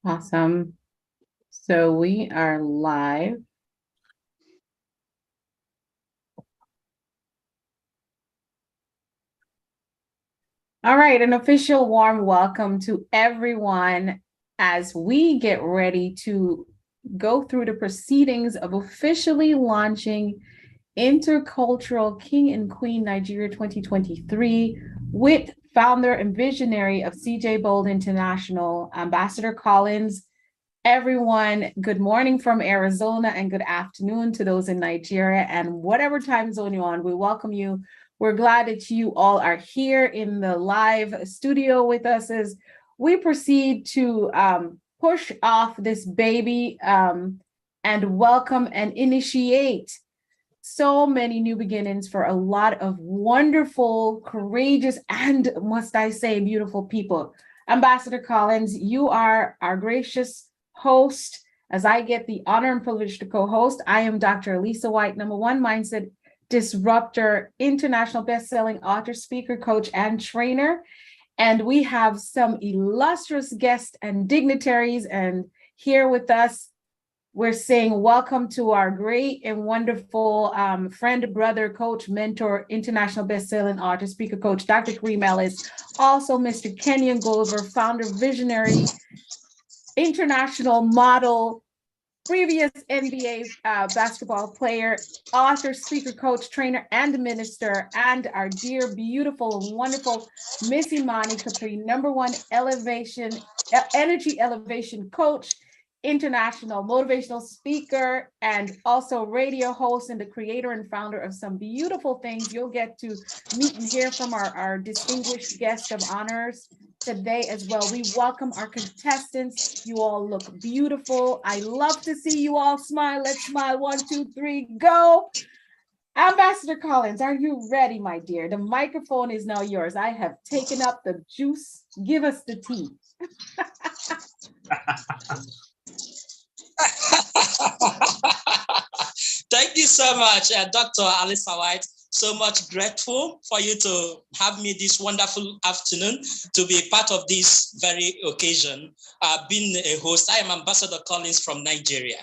Awesome. So we are live. All right, an official warm welcome to everyone as we get ready to go through the proceedings of officially launching Intercultural King and Queen Nigeria 2023 with founder and visionary of Cee-Jay Bold International, Ambassador Collins. Everyone, good morning from Arizona and good afternoon to those in Nigeria and whatever time zone you're on. We welcome you. We're glad that you all are here in the live studio with us as we proceed to push off this baby and welcome and initiate so many new beginnings for a lot of wonderful, courageous, and must I say, beautiful people. Ambassador Collins, you are our gracious host. As I get the honor and privilege to co-host, I am Dr. Elisa White, #1 mindset disruptor, international best-selling author, speaker, coach, and trainer. And we have some illustrious guests and dignitaries, and here with us, we're saying welcome to our great and wonderful friend, brother, coach, mentor, international best-selling author, speaker, coach, Dr. Kareem Ellis, also Mr. Kenyon Gulliver, founder, visionary, international model, previous NBA basketball player, author, speaker, coach, trainer, and minister, and our dear, beautiful, and wonderful Miss Imani Capri, #1 energy elevation coach, international motivational speaker, and also radio host and the creator and founder of some beautiful things. You'll get to meet and hear from our distinguished guest of honors today as well. We welcome our contestants. You all look beautiful. I love to see you all smile. Let's smile. 1, 2, 3, go. Ambassador Collins, are you ready, my dear? The microphone is now yours. I have taken up the juice. Give us the tea. Thank you so much, Dr. Alisa White. So much grateful for you to have me this wonderful afternoon to be part of this very occasion. Being a host, I am Ambassador Collins from Nigeria.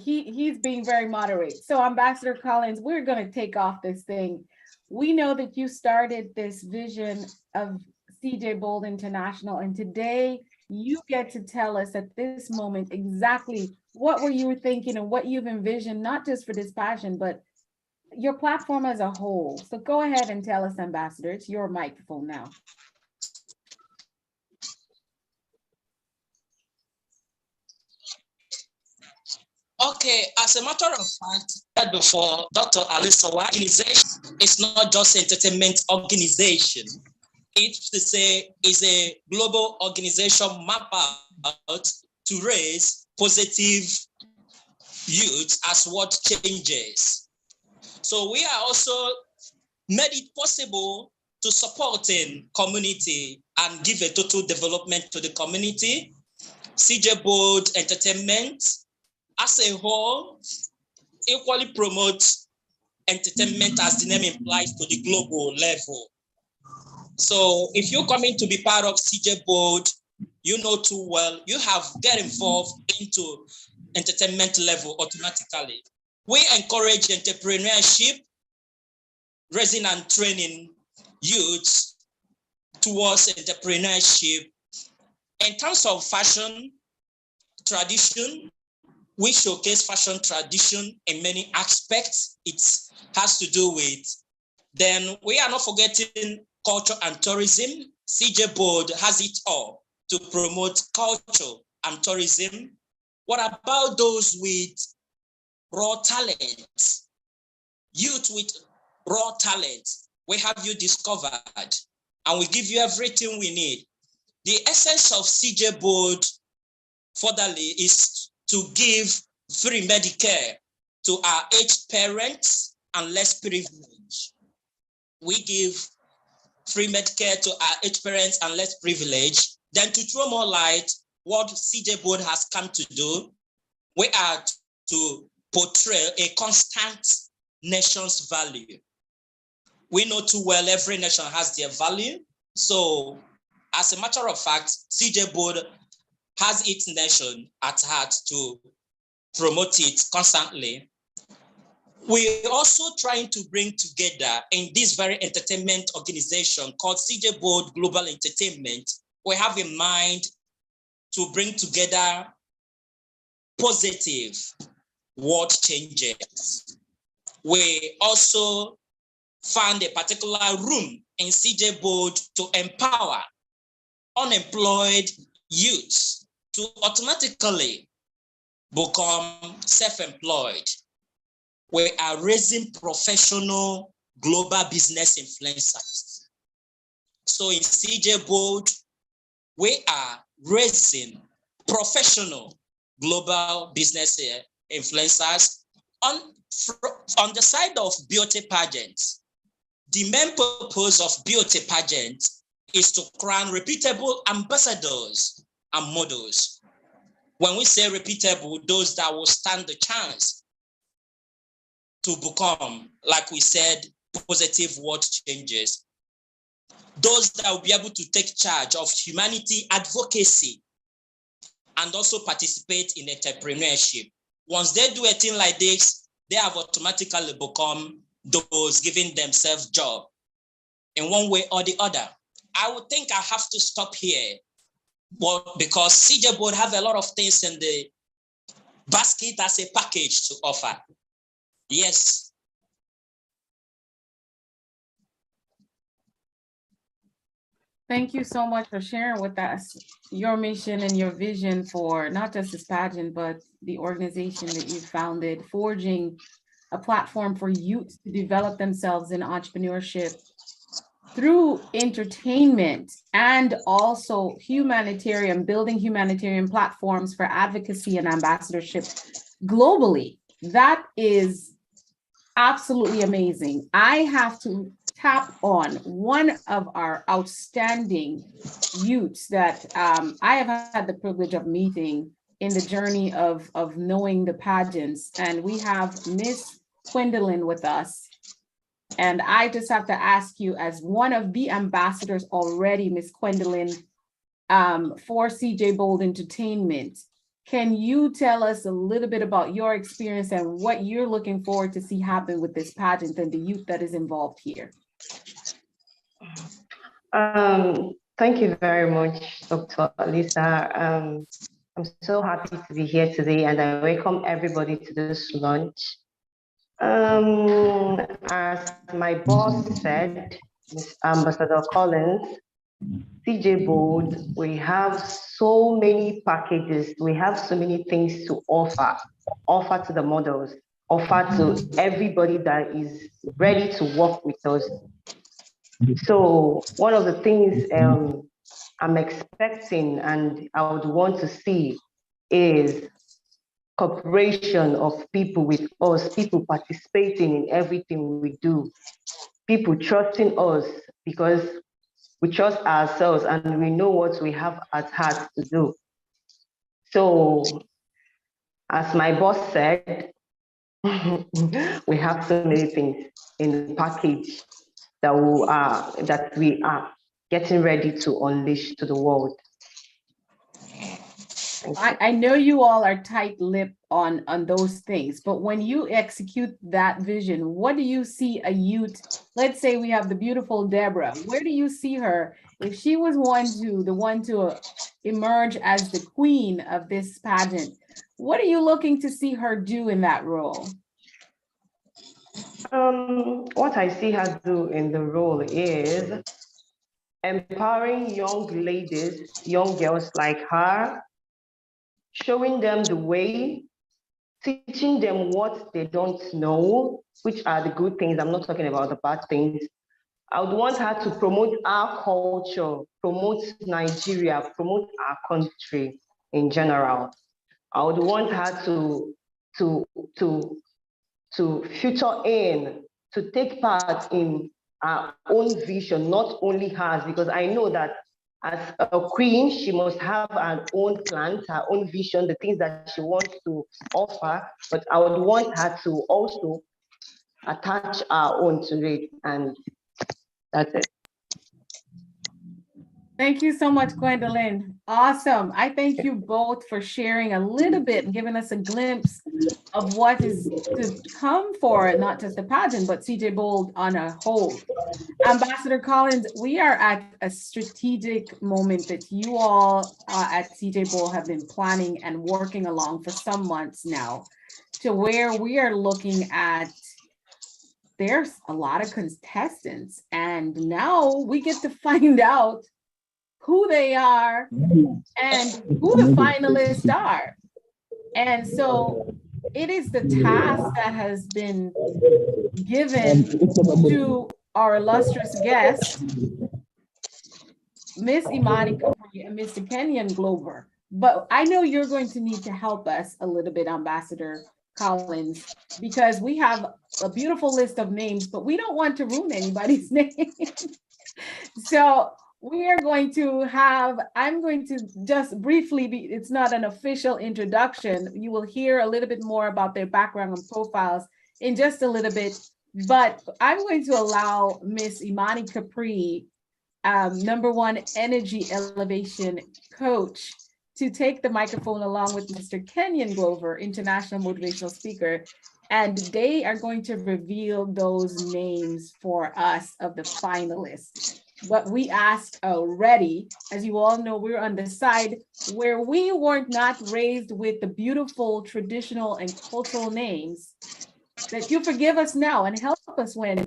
He's being very moderate. So Ambassador Collins, we're going to take off this thing. We know that you started this vision of Cee-Jay Bold International, and today you get to tell us at this moment exactly what were you thinking and what you've envisioned, not just for this passion, but your platform as a whole. So go ahead and tell us, Ambassador. It's your microphone now. Okay, as a matter of fact, before Dr. Alisa White, it's not just an entertainment organization. It's to say is a global organization map out to raise positive youth as what changes. So we are also made it possible to support in community and give a total development to the community. Cee-Jay Bold Entertainment as a whole equally promotes entertainment as the name implies to the global level. So if you're coming to be part of Cee-Jay Bold, you know too well, you have get involved into entertainment level automatically. We encourage entrepreneurship, raising and training youths towards entrepreneurship. In terms of fashion tradition, we showcase fashion tradition in many aspects. It has to do with, then we are not forgetting culture and tourism. Cee-Jay Bold has it all to promote culture and tourism. What about those with raw talent? Youth with raw talent, we have you discovered and we give you everything we need. The essence of Cee-Jay Bold furtherly is to give free Medicare to our aged parents and less privileged. We give free Medicare to our aged parents and less privileged. Then to throw more light, what Cee-Jay Bold has come to do, we are to portray a constant nation's value. We know too well every nation has their value. So as a matter of fact, Cee-Jay Board has its nation at heart to promote it constantly. We're also trying to bring together in this very entertainment organization called Cee-Jay Board Global Entertainment. We have in mind to bring together positive world changes. We also found a particular room in Cee-Jay Board to empower unemployed youths to automatically become self-employed. We are raising professional global business influencers. So in Cee-Jay Board, we are raising professional global business influencers. On the side of beauty pageants, the main purpose of beauty pageants is to crown reputable ambassadors and models. When we say reputable, those that will stand the chance to become, like we said, positive world changes. Those that will be able to take charge of humanity advocacy and also participate in entrepreneurship. Once they do a thing like this, they have automatically become those giving themselves job in one way or the other. I would think I have to stop here, but because Cee-Jay Board have a lot of things in the basket as a package to offer. Yes. Thank you so much for sharing with us your mission and your vision for not just this pageant, but the organization that you founded, forging a platform for youth to develop themselves in entrepreneurship through entertainment and also humanitarian, building humanitarian platforms for advocacy and ambassadorship globally. That is absolutely amazing. I have to tap on one of our outstanding youths that I have had the privilege of meeting in the journey of knowing the pageants. And we have Miss Gwendolyn with us. And I just have to ask you, as one of the ambassadors already, Miss Gwendolyn, for Cee-Jay Bold Entertainment, can you tell us a little bit about your experience and what you're looking forward to see happen with this pageant and the youth that is involved here? Thank you very much, Dr. Lisa. I'm so happy to be here today, and I welcome everybody to this launch. As my boss said, Ms. Ambassador Collins, Cee-Jay Bold, we have so many packages, we have so many things to offer to the models, offer to everybody that is ready to work with us. So one of the things I'm expecting and I would want to see is cooperation of people with us, people participating in everything we do, people trusting us because we trust ourselves and we know what we have at heart to do. So as my boss said, we have so many things in the package that we are getting ready to unleash to the world. I know you all are tight-lipped on those things, but when you execute that vision, what do you see a youth? Let's say we have the beautiful Deborah. Where do you see her if she was the one to emerge as the queen of this pageant? What are you looking to see her do in that role? What I see her do in the role is empowering young ladies, young girls like her, showing them the way, teaching them what they don't know, which are the good things. I'm not talking about the bad things. I would want her to promote our culture, promote Nigeria, promote our country in general. I would want her to future in, to take part in our own vision, not only hers, because I know that as a queen, she must have her own plans, her own vision, the things that she wants to offer, but I would want her to also attach our own to it, and that's it. Thank you so much, Gwendolyn. Awesome. I thank you both for sharing a little bit and giving us a glimpse of what is to come for not just the pageant, but CJ Bold on a whole. Ambassador Collins, we are at a strategic moment that you all at CJ Bold have been planning and working along for some months now, to where we are looking at there's a lot of contestants, and now we get to find out who they are and who the finalists are. And so it is the task that has been given to our illustrious guest, Miss Imani Capri and Mr. Kenyon Glover. But I know you're going to need to help us a little bit, Ambassador Collins, because we have a beautiful list of names, but we don't want to ruin anybody's name. So we are going to have, I'm going to just briefly be, it's not an official introduction. You will hear a little bit more about their background and profiles in just a little bit, but I'm going to allow Miss Imani Capri, #1 energy elevation coach, to take the microphone along with Mr. Kenyon Glover, international motivational speaker, and they are going to reveal those names for us of the finalists. What we asked already, as you all know, we're on the side where we were not raised with the beautiful traditional and cultural names, that you forgive us now and help us when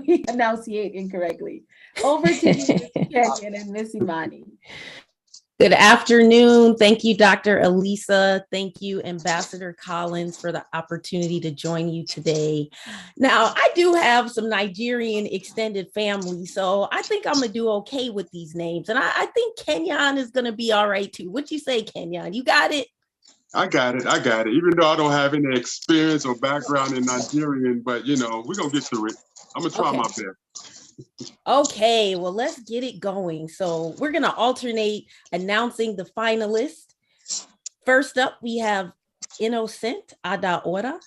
we enunciate incorrectly. Over to you, Ms. Kenyon and Miss Imani. Good afternoon. Thank you, Dr. Elisa. Thank you, Ambassador Collins, for the opportunity to join you today. Now, I do have some Nigerian extended family, so I think I'm going to do okay with these names. And I think Kenyon is going to be all right, too. What you say, Kenyon? You got it? I got it. Even though I don't have any experience or background in Nigerian, but, you know, we're going to get through it. I'm going to try my best. Okay, well, let's get it going. So we're going to alternate announcing the finalists. First up, we have Innocent Adaora.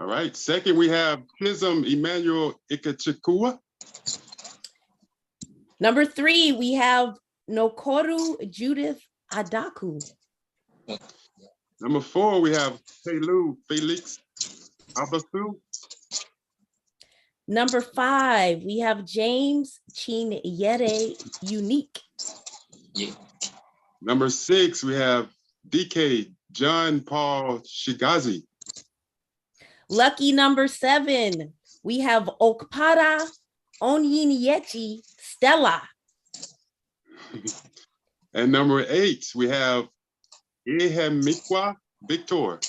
All right. Second, we have Chisholm Emmanuel Ikechukwu. Number 3, we have Nokoru Judith Adaku. Number 4, we have Pelu Felix Abasu. Number 5, we have James Chinyere Unique. Yeah. Number 6, we have DK John Paul Shigazi. Lucky number 7, we have Okpara Onyinyechi Stella. And number 8, we have Ihemikwa Victor.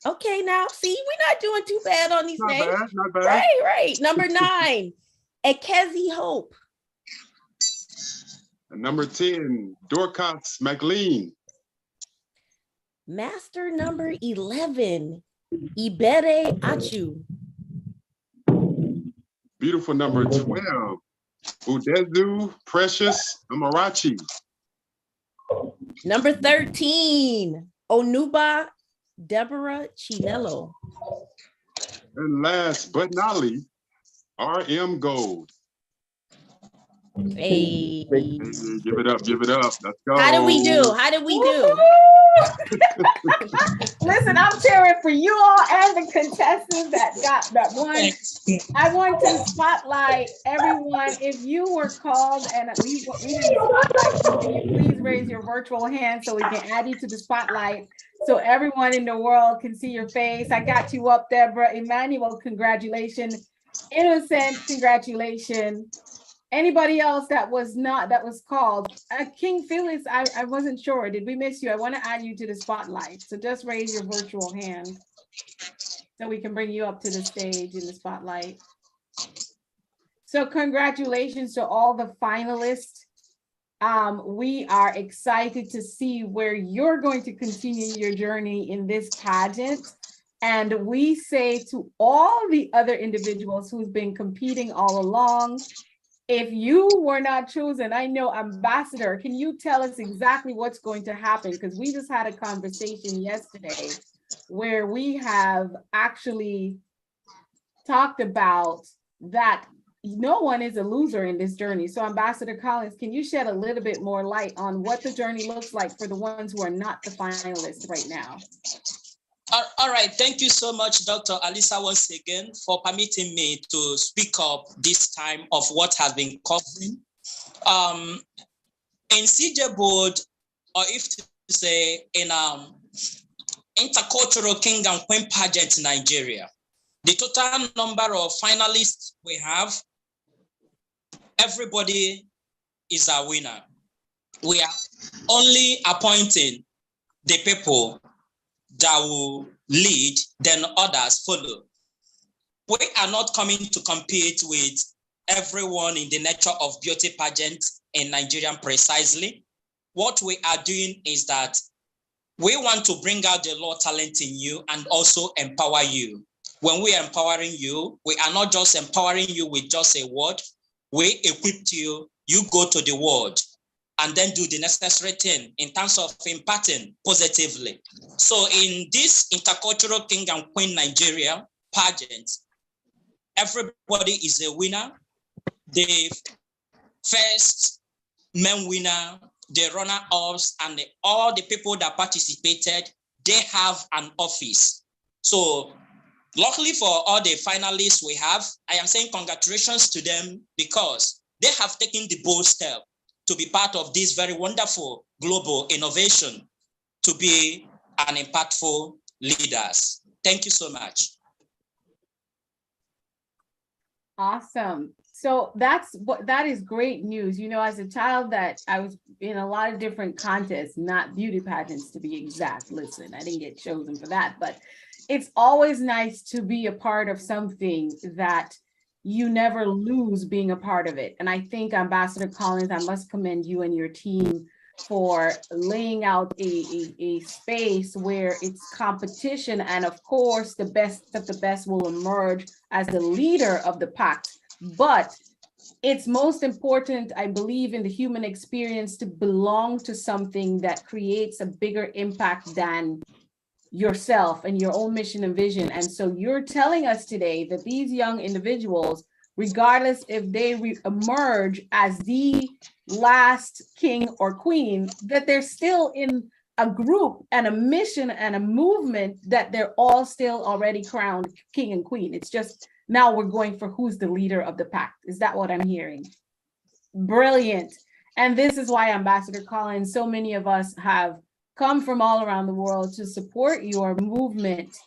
Okay, now see, we're not doing too bad on these names. Not bad. Right. Number 9, Ekezi Hope. And number 10, Dorcas McLean. Master number 11, Ibere Achu. Beautiful number 12, Udezu Precious Amarachi. Number 13, Onuba Deborah Chinello. And last but not least, RM Gold. Hey. Give it up. Let's go. How did we do? Listen, I'm cheering for you all and the contestants that won. I want to spotlight everyone. If you were called and we didn't spotlight you, can you please raise your virtual hand so we can add you to the spotlight so everyone in the world can see your face. I got you up, Deborah. Emmanuel, congratulations. Innocent, congratulations. Anybody else that was called? King Felix, I wasn't sure. Did we miss you? I want to add you to the spotlight. So just raise your virtual hand so we can bring you up to the stage in the spotlight. So congratulations to all the finalists. We are excited to see where you're going to continue your journey in this pageant. And we say to all the other individuals who've been competing all along, if you were not chosen, I know, Ambassador, can you tell us exactly what's going to happen? Because we just had a conversation yesterday where we have actually talked about that no one is a loser in this journey. So Ambassador Collins, can you shed a little bit more light on what the journey looks like for the ones who are not the finalists right now? All right, thank you so much, Dr. Alisa, once again, for permitting me to speak up this time of what has been covering. In Cee-Jay board, or if to say in intercultural king and queen pageant in Nigeria, the total number of finalists we have, everybody is a winner. We are only appointing the people that will lead, then others follow. We are not coming to compete with everyone in the nature of beauty pageant in Nigeria precisely. What we are doing is that we want to bring out the raw talent in you and also empower you. When we are empowering you, we are not just empowering you with just a word. We equip you, you go to the world and then do the necessary thing in terms of impacting positively. So in this intercultural king and queen Nigeria pageant, everybody is a winner. The first men winner, the runner-ups, and all the people that participated, they have an office. So luckily for all the finalists we have, I am saying congratulations to them because they have taken the bold step to be part of this very wonderful global innovation, to be an impactful leaders. Thank you so much. Awesome. So that is great news. You know, as a child that I was in a lot of different contests, not beauty pageants to be exact. Listen, I didn't get chosen for that, but it's always nice to be a part of something that you never lose being a part of it. And I think Ambassador Collins, I must commend you and your team for laying out a space where it's competition. And of course, the best of the best will emerge as the leader of the pack. But it's most important, I believe, in the human experience to belong to something that creates a bigger impact than yourself and your own mission and vision. And so you're telling us today that these young individuals, regardless if they emerge as the last king or queen, that they're still in a group and a mission and a movement that they're all still already crowned king and queen. It's just now we're going for who's the leader of the pack. Is that what I'm hearing? Brilliant. And this is why, Ambassador Collins, so many of us have come from all around the world to support your movement,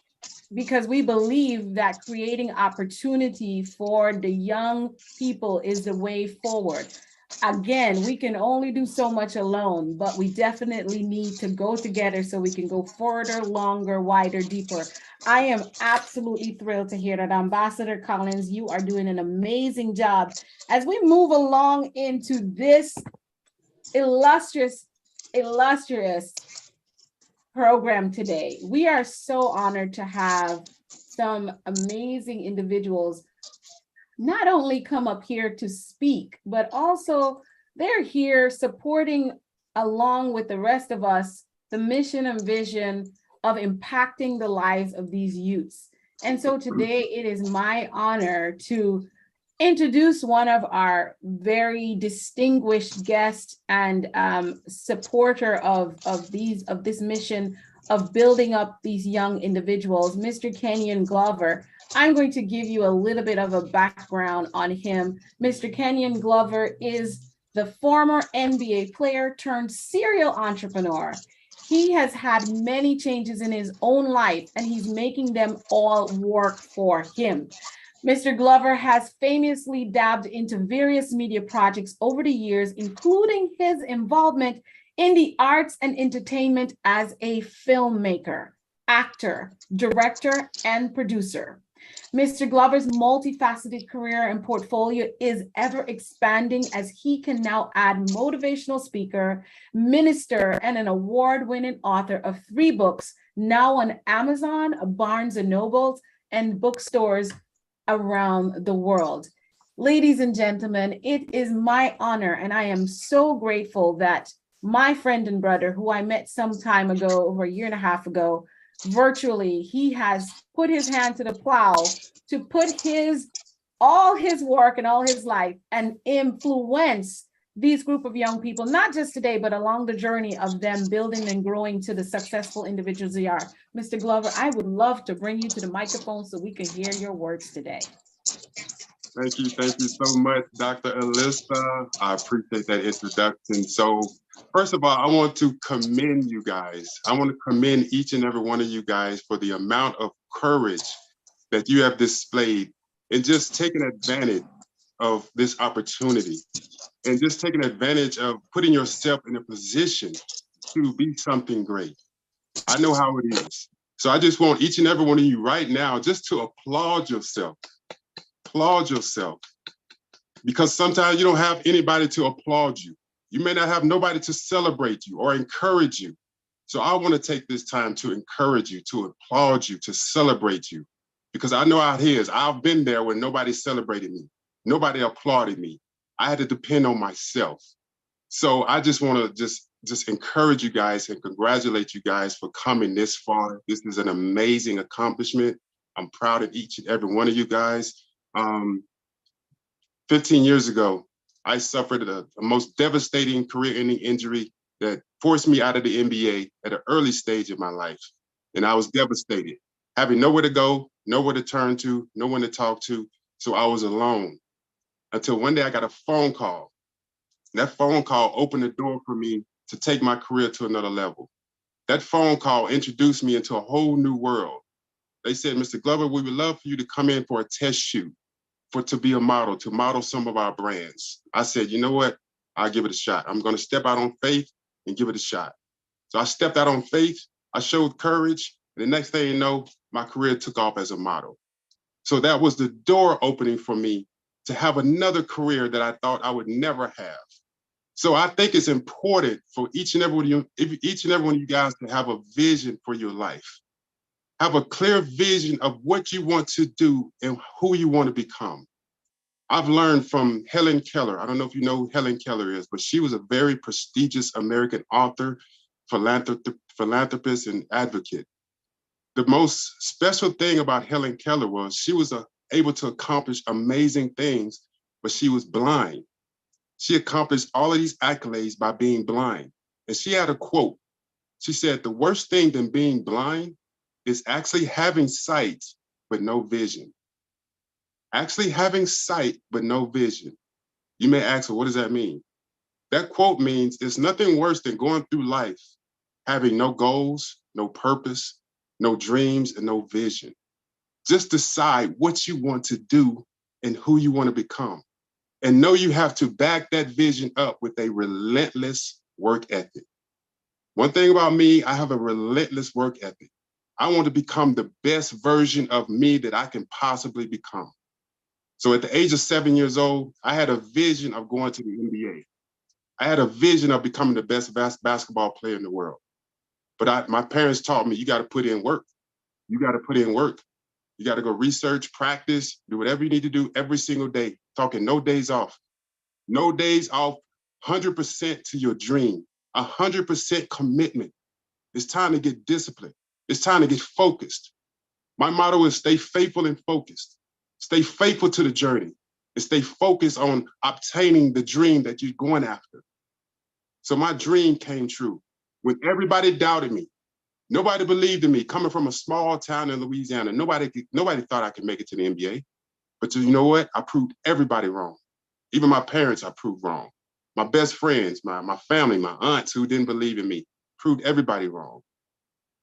because we believe that creating opportunity for the young people is the way forward. Again, we can only do so much alone, but we definitely need to go together so we can go further, longer, wider, deeper. I am absolutely thrilled to hear that. Ambassador Collins, you are doing an amazing job. As we move along into this illustrious program today, we are so honored to have some amazing individuals not only come up here to speak, but also they're here supporting, along with the rest of us, the mission and vision of impacting the lives of these youths. And so today it is my honor to introduce one of our very distinguished guests and supporter of this mission of building up these young individuals, Mr. Kenyon Glover. I'm going to give you a little bit of a background on him. Mr. Kenyon Glover is the former NBA player turned serial entrepreneur. He has had many changes in his own life, and he's making them all work for him. Mr. Glover has famously dabbed into various media projects over the years, including his involvement in the arts and entertainment as a filmmaker, actor, director, and producer. Mr. Glover's multifaceted career and portfolio is ever expanding as he can now add motivational speaker, minister, and an award-winning author of 3 books, now on Amazon, Barnes and Nobles, and bookstores around the world. Ladies and gentlemen, it is my honor, and I am so grateful that my friend and brother, who I met some time ago, over a year and a half ago, virtually, he has put his hand to the plow to put his all his work and all his life and influence these group of young people, not just today, but along the journey of them building and growing to the successful individuals they are. Mr. Glover, I would love to bring you to the microphone so we can hear your words today. Thank you so much, Dr. Alyssa. I appreciate that introduction. So first of all, I want to commend you guys. I want to commend each and every one of you guys for the amount of courage that you have displayed in just taking advantage of this opportunity and just taking advantage of putting yourself in a position to be something great. I know how it is. So I just want each and every one of you right now just to applaud yourself. Applaud yourself. Because sometimes you don't have anybody to applaud you. You may not have nobody to celebrate you or encourage you. So I want to take this time to encourage you, to applaud you, to celebrate you. Because I know how it is. I've been there when nobody celebrated me. Nobody applauded me. I had to depend on myself. So I just want to just encourage you guys and congratulate you guys for coming this far. This is an amazing accomplishment. I'm proud of each and every one of you guys. 15 years ago, I suffered a most devastating career-ending injury that forced me out of the NBA at an early stage of my life. And I was devastated, having nowhere to go, nowhere to turn to, no one to talk to. So I was alone until one day I got a phone call. That phone call opened the door for me to take my career to another level. That phone call introduced me into a whole new world. They said, Mr. Glover, we would love for you to come in for a test shoot, to be a model, to model some of our brands. I said, you know what? I'll give it a shot. I'm going to step out on faith and give it a shot. So I stepped out on faith. I showed courage. And the next thing you know, my career took off as a model. So that was the door opening for me to have another career that I thought I would never have. So I think it's important for each and every one of you guys to have a vision for your life. Have a clear vision of what you want to do and who you want to become. I've learned from Helen Keller. I don't know if you know who Helen Keller is, but she was a very prestigious American author, philanthropist, and advocate. The most special thing about Helen Keller was she was able to accomplish amazing things, but she was blind. She accomplished all of these accolades by being blind. And she had a quote. She said, the worst thing than being blind is actually having sight, but no vision. Actually having sight, but no vision. You may ask, well, what does that mean? That quote means it's nothing worse than going through life, having no goals, no purpose, no dreams, and no vision. Just decide what you want to do and who you want to become. And know you have to back that vision up with a relentless work ethic. One thing about me, I have a relentless work ethic. I want to become the best version of me that I can possibly become. So at the age of 7 years old, I had a vision of going to the NBA. I had a vision of becoming the best basketball player in the world. But my parents taught me, you got to put in work. You got to put in work. You got to go research, practice, do whatever you need to do every single day, talking no days off. No days off, 100% to your dream, 100% commitment. It's time to get disciplined. It's time to get focused. My motto is stay faithful and focused. Stay faithful to the journey and stay focused on obtaining the dream that you're going after. So my dream came true. When everybody doubted me, nobody believed in me, coming from a small town in Louisiana, nobody thought I could make it to the NBA. But you know what? I proved everybody wrong. Even my parents I proved wrong. My best friends, my family, my aunts who didn't believe in me, proved everybody wrong.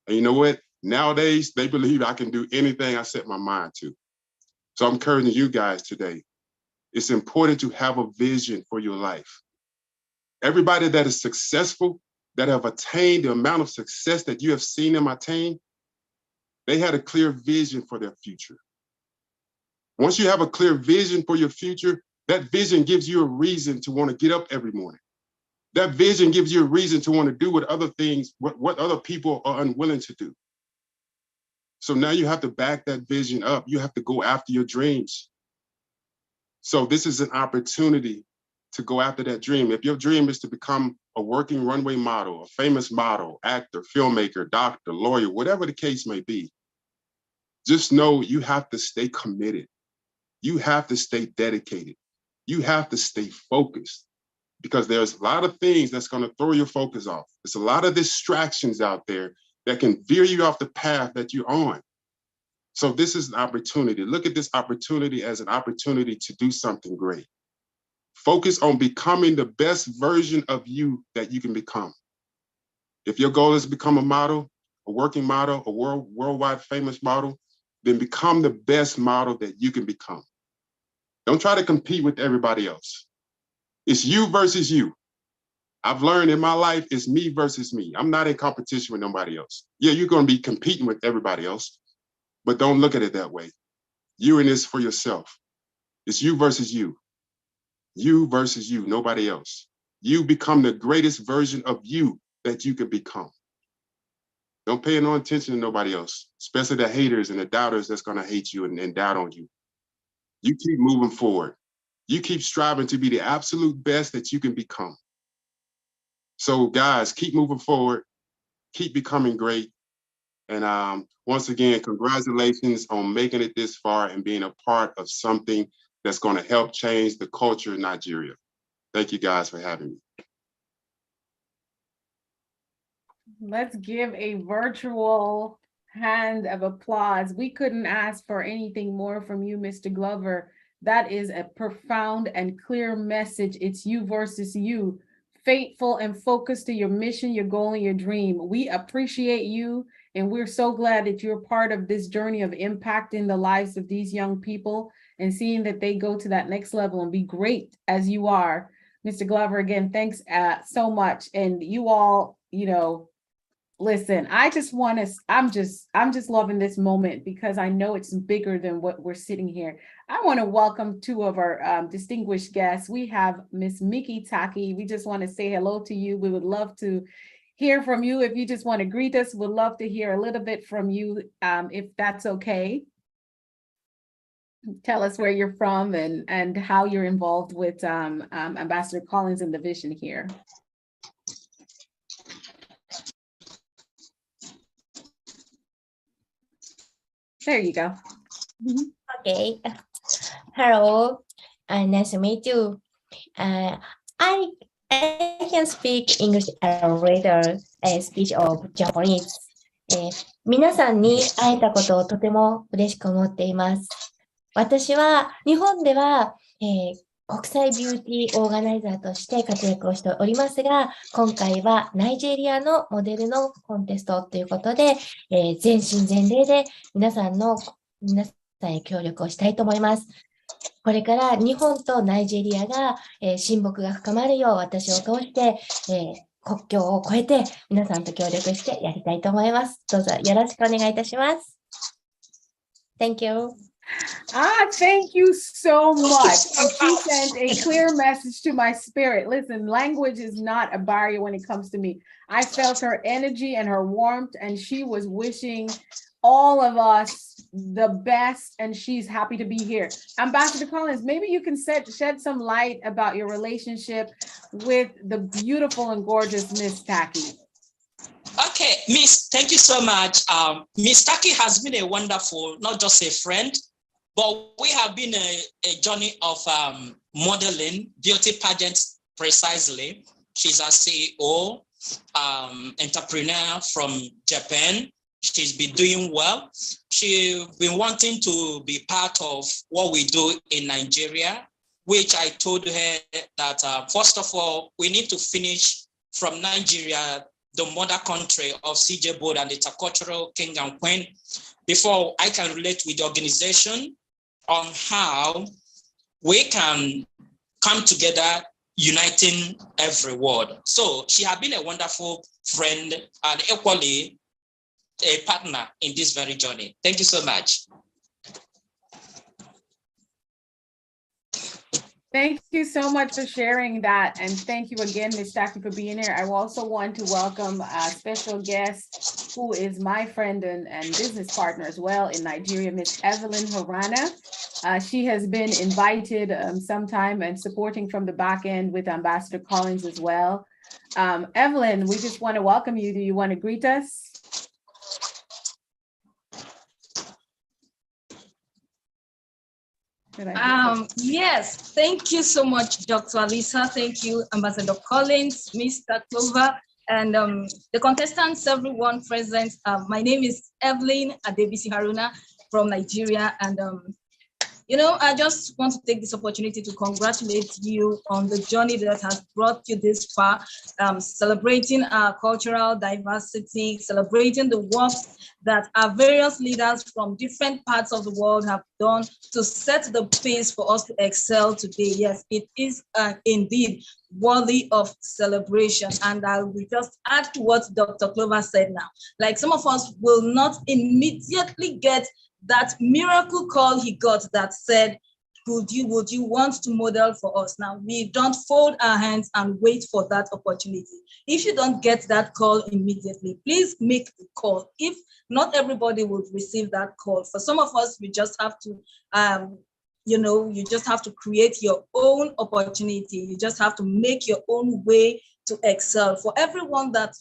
And you know what? Nowadays, they believe I can do anything I set my mind to. So I'm encouraging you guys today. It's important to have a vision for your life. Everybody that is successful, that have attained the amount of success that you have seen them attain, they had a clear vision for their future. Once you have a clear vision for your future, that vision gives you a reason to want to get up every morning. That vision gives you a reason to want to do what other people are unwilling to do. So now you have to back that vision up. You have to go after your dreams. So this is an opportunity to go after that dream. If your dream is to become a working runway model, a famous model, actor, filmmaker, doctor, lawyer, whatever the case may be, just know you have to stay committed. You have to stay dedicated. You have to stay focused, because there's a lot of things that's going to throw your focus off. There's a lot of distractions out there that can veer you off the path that you're on. So this is an opportunity. Look at this opportunity as an opportunity to do something great. Focus on becoming the best version of you that you can become. If your goal is to become a model, a working model, a worldwide famous model, then become the best model that you can become. Don't try to compete with everybody else. It's you versus you. I've learned in my life, it's me versus me. I'm not in competition with nobody else. Yeah, you're going to be competing with everybody else, but don't look at it that way. You're in this for yourself. It's you versus you. You versus you, nobody else. You become the greatest version of you that you can become. Don't pay no attention to nobody else, especially the haters and the doubters that's going to hate you and doubt on you. You keep moving forward. You keep striving to be the absolute best that you can become. So guys, keep moving forward, keep becoming great. And once again, congratulations on making it this far and being a part of something that's going to help change the culture in Nigeria. Thank you guys for having me. Let's give a virtual hand of applause. We couldn't ask for anything more from you, Mr. Glover. That is a profound and clear message. It's you versus you. Faithful and focused to your mission, your goal, and your dream. We appreciate you, and we're so glad that you're part of this journey of impacting the lives of these young people and seeing that they go to that next level and be great as you are. Mr. Glover, again, thanks so much. And you all, listen, I'm just loving this moment because I know it's bigger than what we're sitting here. I want to welcome two of our distinguished guests. We have Miss Mickey Taki. We just want to say hello to you. We would love to hear from you. If you just want to greet us, we'd love to hear a little bit from you, if that's okay. Tell us where you're from and how you're involved with Ambassador Collins and the vision here. There you go. Okay. Hello. Nice to meet you. I can speak English a little speech of Japanese. 皆さんに会えたことをとても嬉しく思っています。私は日本では、国際ビューティーオーガナイザーとして活躍をしておりますが、今回はナイジェリアのモデルのコンテストということで、全身全霊で皆さんへ協力をしたいと思います。これから日本とナイジェリアが、親睦が深まるよう私を通して、国境を越えて皆さんと協力してやりたいと思います。どうぞよろしくお願いいたします。Thank you. Thank you so much. She sent a clear message to my spirit. Listen, language is not a barrier when it comes to me. I felt her energy and her warmth, and she was wishing all of us the best, and she's happy to be here. Ambassador Collins, maybe you can shed some light about your relationship with the beautiful and gorgeous Miss Taki. Okay, Miss, thank you so much. Miss Taki has been a wonderful, not just a friend, but we have been a journey of modeling, beauty pageants precisely. She's a CEO, entrepreneur from Japan. She's been doing well. She's been wanting to be part of what we do in Nigeria, which I told her that first of all, we need to finish from Nigeria, the mother country of Cee-Jay and the intercultural king and queen, before I can relate with the organization on how we can come together, uniting every word. So she has been a wonderful friend and equally a partner in this very journey. Thank you so much. Thank you so much for sharing that. And thank you again, Ms. Taki, for being here. I also want to welcome a special guest who is my friend and business partner as well in Nigeria, Ms. Evelyn Harana. She has been invited sometime and supporting from the back end with Ambassador Collins as well. Evelyn, we just want to welcome you. Do you want to greet us? Yes, thank you so much, Dr. Alisa. Thank you, Ambassador Collins, Mr. Clover, and the contestants, everyone present. My name is Evelyn Adebisi Haruna from Nigeria, and I just want to take this opportunity to congratulate you on the journey that has brought you this far, celebrating our cultural diversity, celebrating the works that our various leaders from different parts of the world have done to set the pace for us to excel today. Yes, it is indeed worthy of celebration. And I will just add to what Dr. Clover said now. Like some of us will not immediately get that miracle call he got that said, would you want to model for us? Now, we don't fold our hands and wait for that opportunity. If you don't get that call immediately, please make the call. If not everybody would receive that call. For some of us, we just have to, you just have to create your own opportunity. You just have to make your own way to excel. For everyone that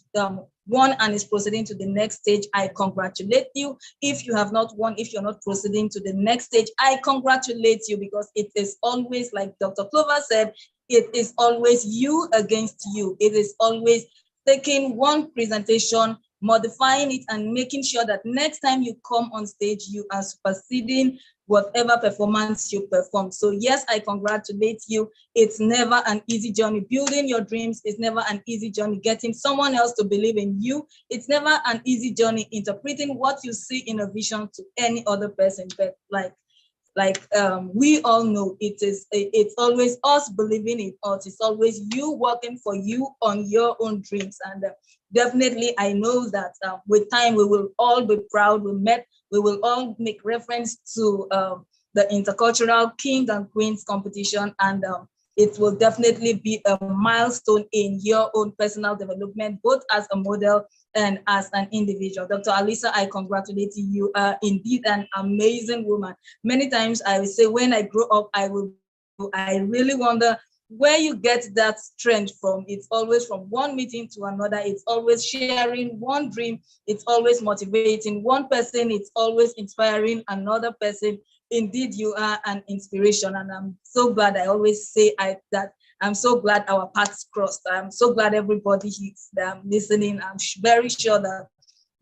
won and is proceeding to the next stage, I congratulate you. If you have not won, if you're not proceeding to the next stage, I congratulate you, because it is always, like Dr. Clover said, it is always you against you. It is always taking one presentation, modifying it, and making sure that next time you come on stage, you are superseding whatever performance you perform. So yes, I congratulate you. It's never an easy journey. Building your dreams is never an easy journey. Getting someone else to believe in you, it's never an easy journey. Interpreting what you see in a vision to any other person, but we all know, it's always us believing in us. It's always you working for you on your own dreams. And definitely, I know that with time, we will all be proud. We will all make reference to the Intercultural King and Queens competition, and it will definitely be a milestone in your own personal development, both as a model and as an individual. Dr. Alisa, I congratulate you. You are indeed an amazing woman. Many times I will say, when I grow up, I really wonder where you get that strength from. It's always from one meeting to another. It's always sharing one dream. It's always motivating one person. It's always inspiring another person. Indeed, you are an inspiration. And I'm so glad. I always say that I'm so glad our paths crossed. I'm so glad everybody is listening. I'm very sure that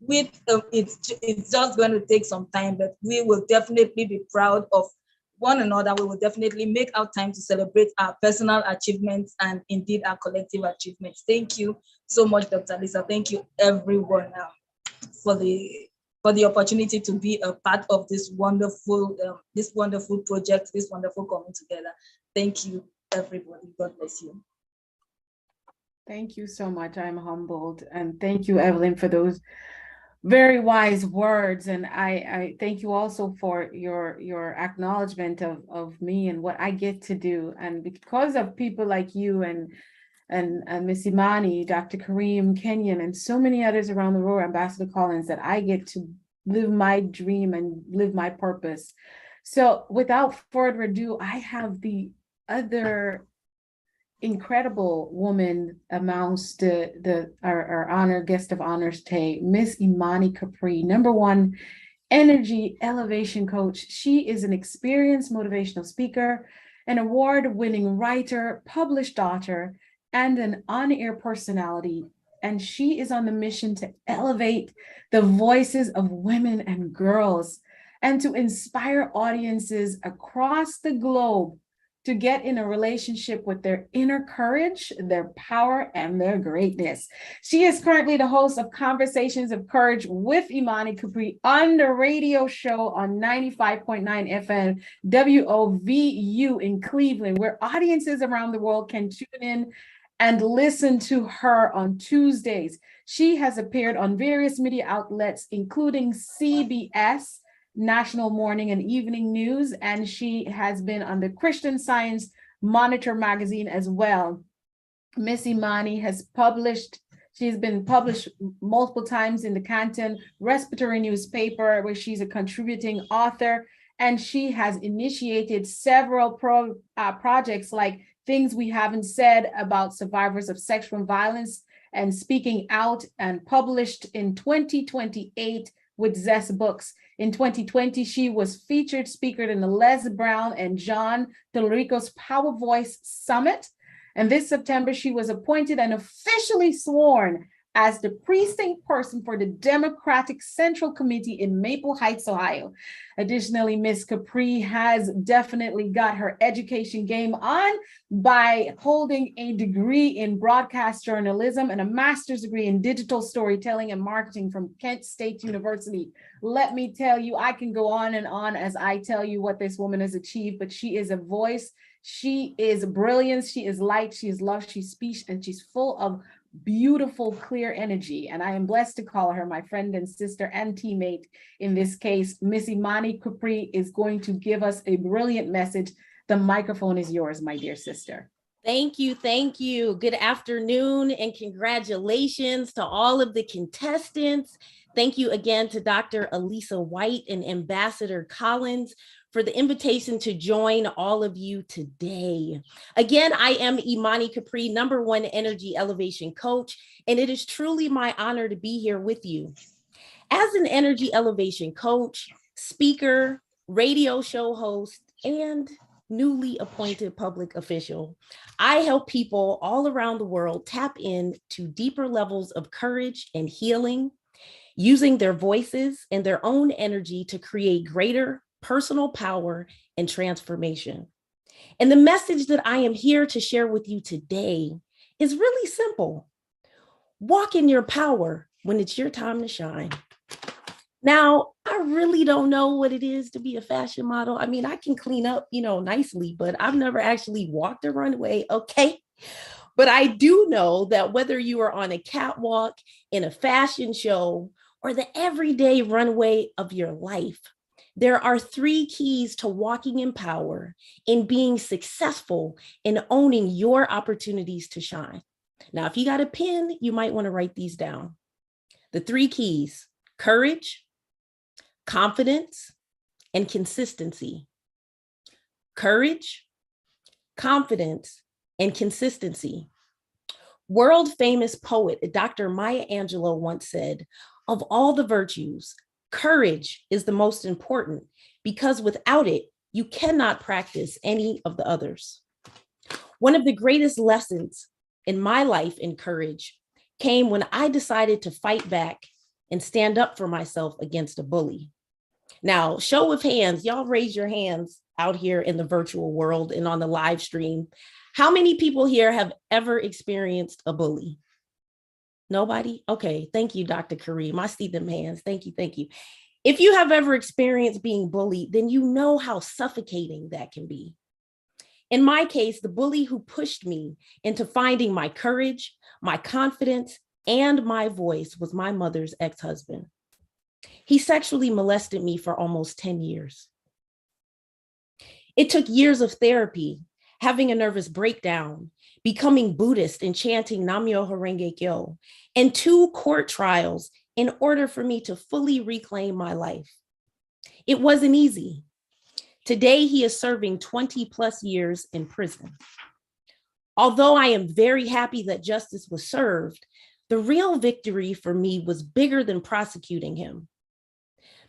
it's just going to take some time, but we will definitely be proud of one another. We will definitely make our time to celebrate our personal achievements and indeed our collective achievements. Thank you so much, Dr. Lisa. Thank you, everyone, for the opportunity to be a part of this wonderful project, this wonderful coming together. Thank you, everybody. God bless you. Thank you so much. I'm humbled. And thank you, Evelyn, for those very wise words. And I thank you also for your acknowledgement of me and what I get to do. And because of people like you and Miss Imani, Dr. Kareem, Kenyon, and so many others around the world, Ambassador Collins, that I get to live my dream and live my purpose. So without further ado, I have the other incredible woman amongst our honor guest of honors today, Miss Imani Capri, #1 energy elevation coach. She is an experienced motivational speaker, an award-winning writer, published author, and an on-air personality. And she is on the mission to elevate the voices of women and girls and to inspire audiences across the globe to get in a relationship with their inner courage, their power, and their greatness. She is currently the host of Conversations of Courage with Imani Capri on the radio show on 95.9 FM WOVU in Cleveland, where audiences around the world can tune in and listen to her on Tuesdays. She has appeared on various media outlets, including CBS, National Morning and Evening News, and she has been on the Christian Science Monitor magazine as well. Miss Imani she's been published multiple times in the Canton Respiratory newspaper, where she's a contributing author, and she has initiated several projects like Things We Haven't Said about survivors of sexual violence and speaking out, and published in 2028 with Zest Books. In 2020, she was featured speaker in the Les Brown and John Tallarico's Power Voice Summit. And this September, she was appointed and officially sworn as the precinct person for the Democratic Central Committee in Maple Heights, Ohio. Additionally, Ms. Capri has definitely got her education game on by holding a degree in broadcast journalism and a master's degree in digital storytelling and marketing from Kent State University. Let me tell you, I can go on and on as I tell you what this woman has achieved, but she is a voice. She is brilliance. She is light. She is love. She's speech, and she's full of beautiful, clear energy. And I am blessed to call her my friend and sister and teammate in this case. Miss Imani Capri is going to give us a brilliant message. The microphone is yours, my dear sister. Thank you. Thank you. Good afternoon and congratulations to all of the contestants. Thank you again to Dr. Elisa White and Ambassador Collins for the invitation to join all of you today. Again, I am Imani Capri, #1 energy elevation coach, and it is truly my honor to be here with you. As an energy elevation coach, speaker, radio show host, and newly appointed public official, I help people all around the world tap into deeper levels of courage and healing, using their voices and their own energy to create greater personal power and transformation. And the message that I am here to share with you today is really simple. Walk in your power when it's your time to shine. Now, I really don't know what it is to be a fashion model. I mean, I can clean up, nicely, but I've never actually walked a runway, okay? But I do know that whether you are on a catwalk, in a fashion show, or the everyday runway of your life, there are 3 keys to walking in power, in being successful, in owning your opportunities to shine. Now, if you got a pen, you might want to write these down. The 3 keys: courage, confidence, and consistency. Courage, confidence, and consistency. World famous poet Dr. Maya Angelou once said, "Of all the virtues, courage is the most important, because without it, you cannot practice any of the others." One of the greatest lessons in my life in courage came when I decided to fight back and stand up for myself against a bully. Now, show of hands, y'all raise your hands out here in the virtual world and on the live stream. How many people here have ever experienced a bully? Nobody? Okay, thank you, Dr. Kareem. I see them hands. Thank you, thank you. If you have ever experienced being bullied, then you know how suffocating that can be. In my case, the bully who pushed me into finding my courage, my confidence, and my voice was my mother's ex-husband. He sexually molested me for almost 10 years. It took years of therapy, having a nervous breakdown, becoming Buddhist and chanting Nam-myoho Renge Kyo, and 2 court trials in order for me to fully reclaim my life. It wasn't easy. Today, he is serving 20+ years in prison. Although I am very happy that justice was served, the real victory for me was bigger than prosecuting him.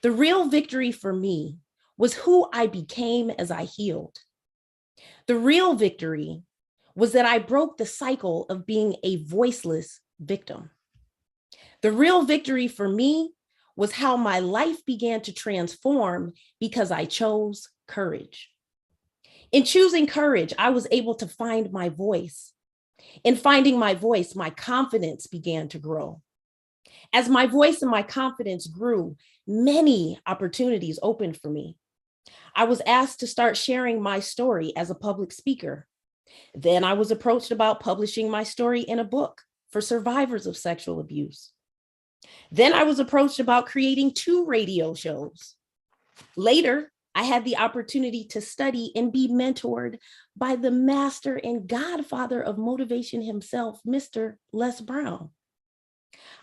The real victory for me was who I became as I healed. The real victory was that I broke the cycle of being a voiceless victim. The real victory for me was how my life began to transform because I chose courage. In choosing courage, I was able to find my voice. In finding my voice, my confidence began to grow. As my voice and my confidence grew, many opportunities opened for me. I was asked to start sharing my story as a public speaker. Then I was approached about publishing my story in a book for survivors of sexual abuse. Then I was approached about creating 2 radio shows. Later, I had the opportunity to study and be mentored by the master and godfather of motivation himself, Mr. Les Brown.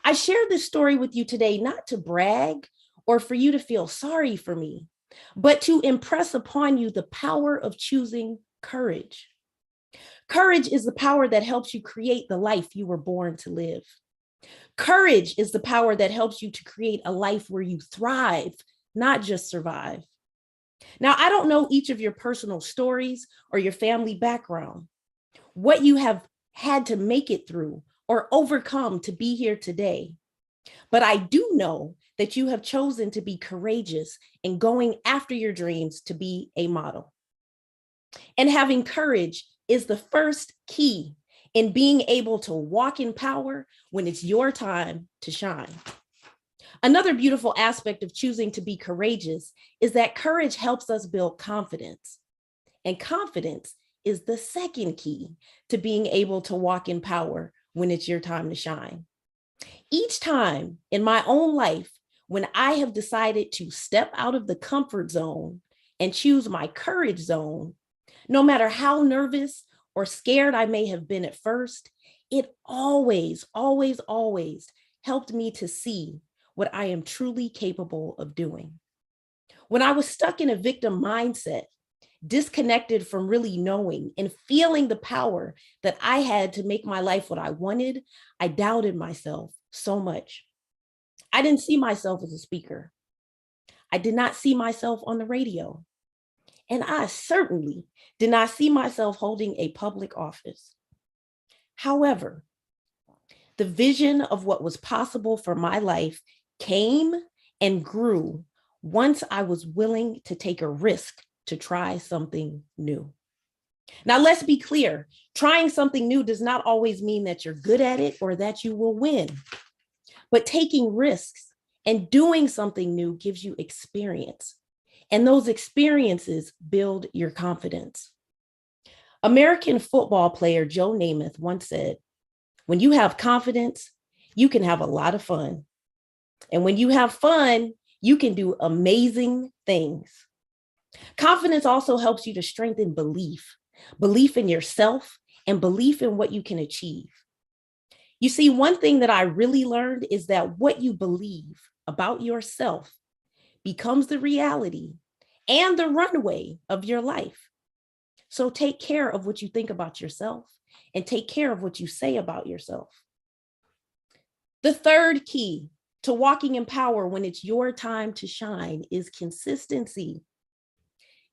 I share this story with you today, not to brag or for you to feel sorry for me, but to impress upon you the power of choosing courage. Courage is the power that helps you create the life you were born to live. Courage is the power that helps you to create a life where you thrive, not just survive. Now, I don't know each of your personal stories or your family background, what you have had to make it through or overcome to be here today. But I do know that you have chosen to be courageous in going after your dreams to be a model. And having courage is the first key in being able to walk in power when it's your time to shine. Another beautiful aspect of choosing to be courageous is that courage helps us build confidence. And confidence is the second key to being able to walk in power when it's your time to shine. Each time in my own life, when I have decided to step out of the comfort zone and choose my courage zone, no matter how nervous or scared I may have been at first, it always, always, always helped me to see what I am truly capable of doing. When I was stuck in a victim mindset, disconnected from really knowing and feeling the power that I had to make my life what I wanted, I doubted myself so much. I didn't see myself as a speaker. I did not see myself on the radio. And I certainly did not see myself holding a public office. However, the vision of what was possible for my life came and grew once I was willing to take a risk to try something new. Now, let's be clear. Trying something new does not always mean that you're good at it or that you will win. But taking risks and doing something new gives you experience. And those experiences build your confidence. American football player Joe Namath once said, "When you have confidence, you can have a lot of fun. And when you have fun, you can do amazing things." Confidence also helps you to strengthen belief in yourself and belief in what you can achieve. You see, one thing that I really learned is that what you believe about yourself becomes the reality and the runway of your life. So take care of what you think about yourself and take care of what you say about yourself. The third key to walking in power when it's your time to shine is consistency.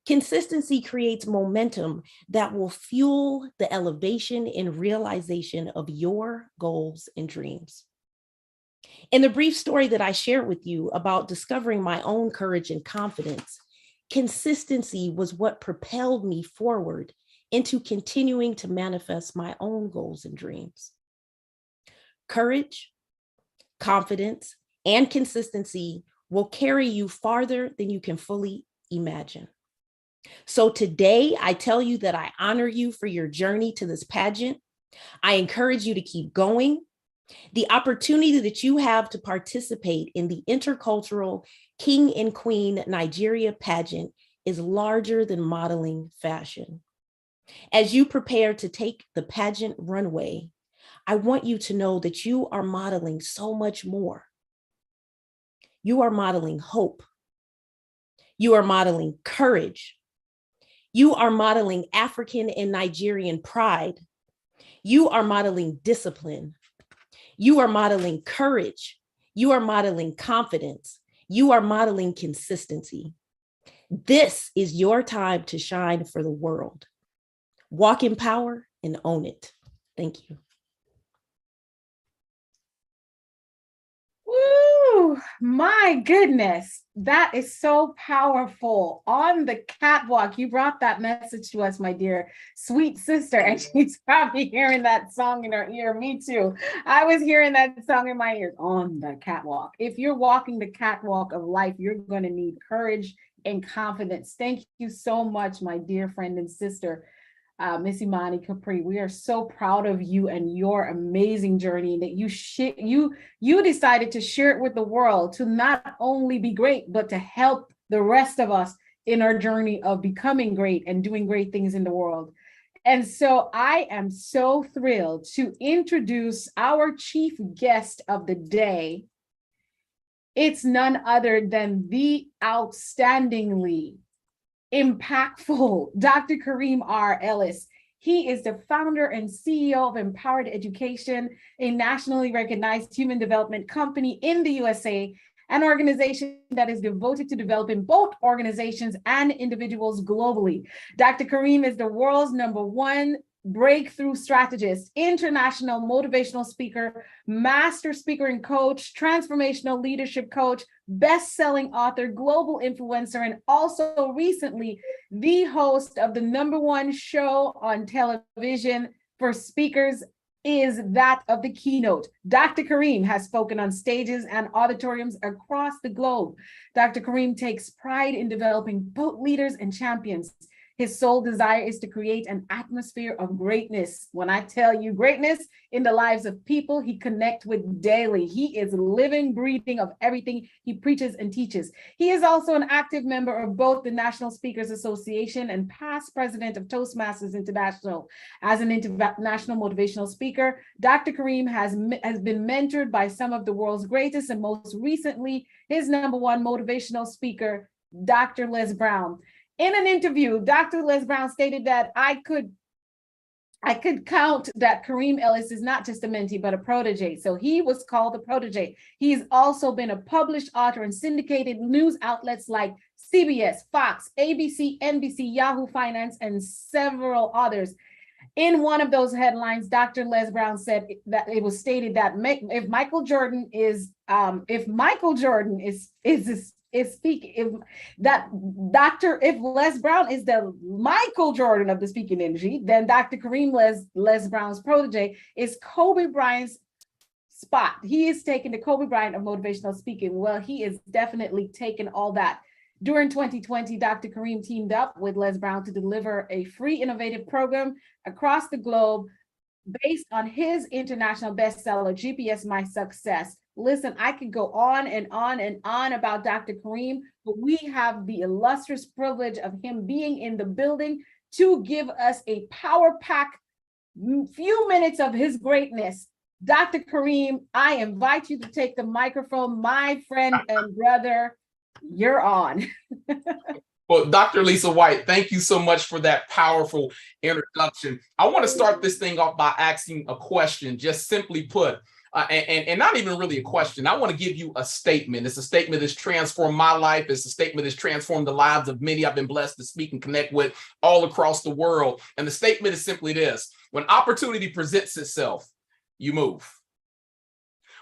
Consistency creates momentum that will fuel the elevation and realization of your goals and dreams. In the brief story that I shared with you about discovering my own courage and confidence, consistency was what propelled me forward into continuing to manifest my own goals and dreams. Courage, confidence, and consistency will carry you farther than you can fully imagine. So today, I tell you that I honor you for your journey to this pageant. I encourage you to keep going. The opportunity that you have to participate in the intercultural King and Queen Nigeria pageant is larger than modeling fashion. As you prepare to take the pageant runway, I want you to know that you are modeling so much more. You are modeling hope. You are modeling courage. You are modeling African and Nigerian pride. You are modeling discipline. You are modeling courage. You are modeling confidence. You are modeling consistency. This is your time to shine for the world. Walk in power and own it. Thank you. Woo, my goodness. That is so powerful. On the catwalk, you brought that message to us, my dear sweet sister, and she's probably hearing that song in her ear. Me too. I was hearing that song in my ears. On the catwalk. If you're walking the catwalk of life, you're going to need courage and confidence. Thank you so much, my dear friend and sister, Miss Imani Capri. We are so proud of you and your amazing journey that you decided to share it with the world, to not only be great, but to help the rest of us in our journey of becoming great and doing great things in the world. And so I am so thrilled to introduce our chief guest of the day. It's none other than the outstandingly impactful Dr. Kareem R. Ellis. He is the founder and CEO of Empowered Education, a nationally recognized human development company in the USA, an organization that is devoted to developing both organizations and individuals globally. Dr. Kareem is the world's #1 breakthrough strategist, international motivational speaker, master speaker and coach, transformational leadership coach, best-selling author, global influencer, and also recently the host of the #1 show on television for speakers is that of the Keynote. Dr. Kareem has spoken on stages and auditoriums across the globe. Dr. Kareem takes pride in developing both leaders and champions. His sole desire is to create an atmosphere of greatness. When I tell you greatness in the lives of people he connects with daily, he is living, breathing of everything he preaches and teaches. He is also an active member of both the National Speakers Association and past president of Toastmasters International. As an international motivational speaker, Dr. Kareem has been mentored by some of the world's greatest, and most recently, his #1 motivational speaker, Dr. Les Brown. In an interview, Dr. Les Brown stated that I could count that Kareem Ellis is not just a mentee, but a protege. So he was called the protege. He's also been a published author in syndicated news outlets like CBS, Fox, ABC, NBC, Yahoo Finance, and several others. In one of those headlines, Dr. Les Brown said that it was stated that if Michael Jordan is speaking, if Les Brown is the Michael Jordan of the speaking industry, then Dr. Kareem Les Brown's protege is Kobe Bryant's spot. He is taking the Kobe Bryant of motivational speaking. Well, he is definitely taking all that. During 2020, Dr. Kareem teamed up with Les Brown to deliver a free innovative program across the globe based on his international bestseller, GPS My Success. Listen, I could go on and on and on about Dr. Kareem, but we have the illustrious privilege of him being in the building to give us a power pack few minutes of his greatness. Dr. Kareem, I invite you to take the microphone, my friend and brother. You're on. Well, Dr. Lisa White, thank you so much for that powerful introduction. I want to start this thing off by asking a question, just simply put, and not even really a question. I want to give you a statement. It's a statement that's transformed my life. It's a statement that's transformed the lives of many I've been blessed to speak and connect with all across the world. And the statement is simply this: when opportunity presents itself, you move.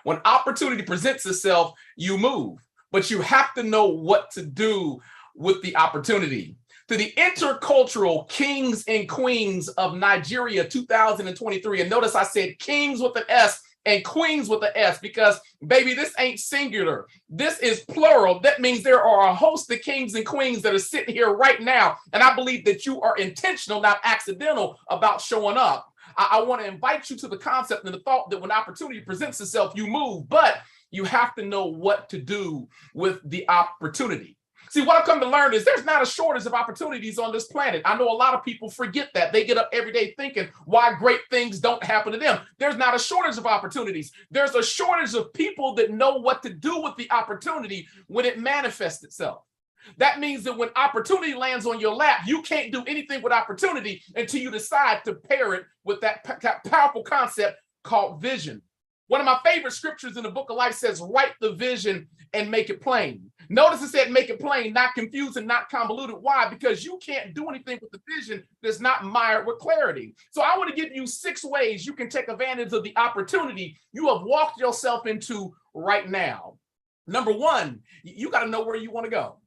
When opportunity presents itself, you move. But you have to know what to do with the opportunity. To the intercultural kings and queens of Nigeria 2023, and notice I said kings with an S and queens with an S, because baby, this ain't singular. This is plural. That means there are a host of kings and queens that are sitting here right now. And I believe that you are intentional, not accidental, about showing up. I want to invite you to the concept and the thought that when opportunity presents itself, you move, but you have to know what to do with the opportunity. See, what I've come to learn is there's not a shortage of opportunities on this planet. I know a lot of people forget that. They get up every day thinking why great things don't happen to them. There's not a shortage of opportunities. There's a shortage of people that know what to do with the opportunity when it manifests itself. That means that when opportunity lands on your lap, you can't do anything with opportunity until you decide to pair it with that powerful concept called vision. One of my favorite scriptures in the book of life says, write the vision and make it plain. Notice it said make it plain, not confused and not convoluted. Why? Because you can't do anything with the vision that's not mired with clarity. So I want to give you 6 ways you can take advantage of the opportunity you have walked yourself into right now. Number 1, you got to know where you want to go.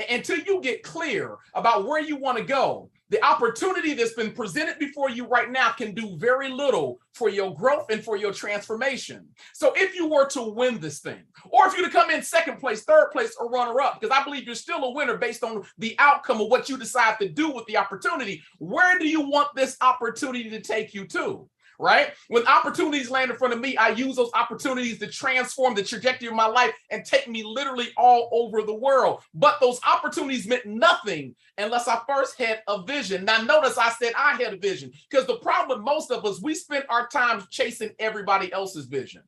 Until you get clear about where you want to go, the opportunity that's been presented before you right now can do very little for your growth and for your transformation. So if you were to win this thing, or if you to come in 2nd place, 3rd place, or runner-up, because I believe you're still a winner based on the outcome of what you decide to do with the opportunity, where do you want this opportunity to take you to? Right? When opportunities land in front of me, I use those opportunities to transform the trajectory of my life and take me literally all over the world. But those opportunities meant nothing unless I first had a vision. Now, notice I said I had a vision, because the problem with most of us, we spend our time chasing everybody else's vision.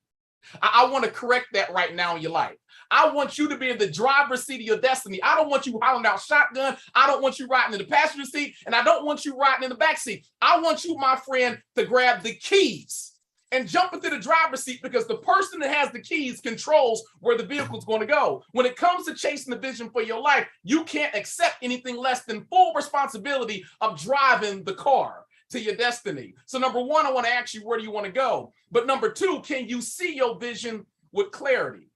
I want to correct that right now in your life. I want you to be in the driver's seat of your destiny. I don't want you hollering out shotgun. I don't want you riding in the passenger seat, and I don't want you riding in the back seat. I want you, my friend, to grab the keys and jump into the driver's seat, because the person that has the keys controls where the vehicle is going to go. When it comes to chasing the vision for your life, you can't accept anything less than full responsibility of driving the car to your destiny. So number one, I want to ask you, where do you want to go? But number two, can you see your vision with clarity?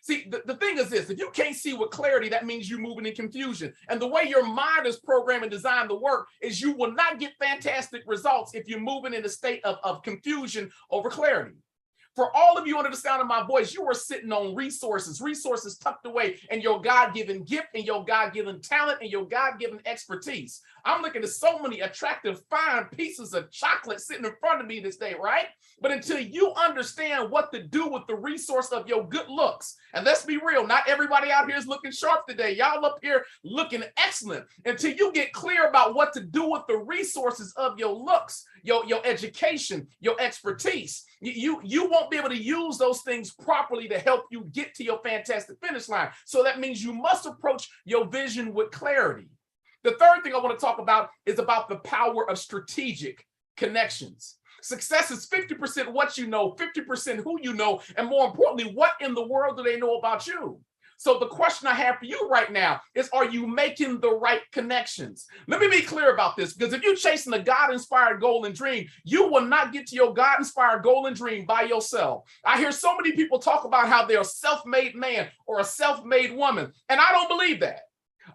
See, the thing is this: if you can't see with clarity, that means you're moving in confusion. And the way your mind is programmed and designed to work is you will not get fantastic results if you're moving in a state of confusion over clarity. For all of you under the sound of my voice, you are sitting on resources tucked away in your God-given gift and your God-given talent and your God-given expertise. I'm looking at so many attractive, fine pieces of chocolate sitting in front of me this day, right? But until you understand what to do with the resource of your good looks, and let's be real, not everybody out here is looking sharp today. Y'all up here looking excellent. Until you get clear about what to do with the resources of your looks, your education, your expertise, you won't be able to use those things properly to help you get to your fantastic finish line. So that means you must approach your vision with clarity. The third thing I want to talk about is about the power of strategic connections. Success is 50% what you know, 50% who you know, and more importantly, what in the world do they know about you? So the question I have for you right now is, are you making the right connections? Let me be clear about this, because if you're chasing a God-inspired goal and dream, you will not get to your God-inspired goal and dream by yourself. I hear so many people talk about how they're a self-made man or a self-made woman, and I don't believe that.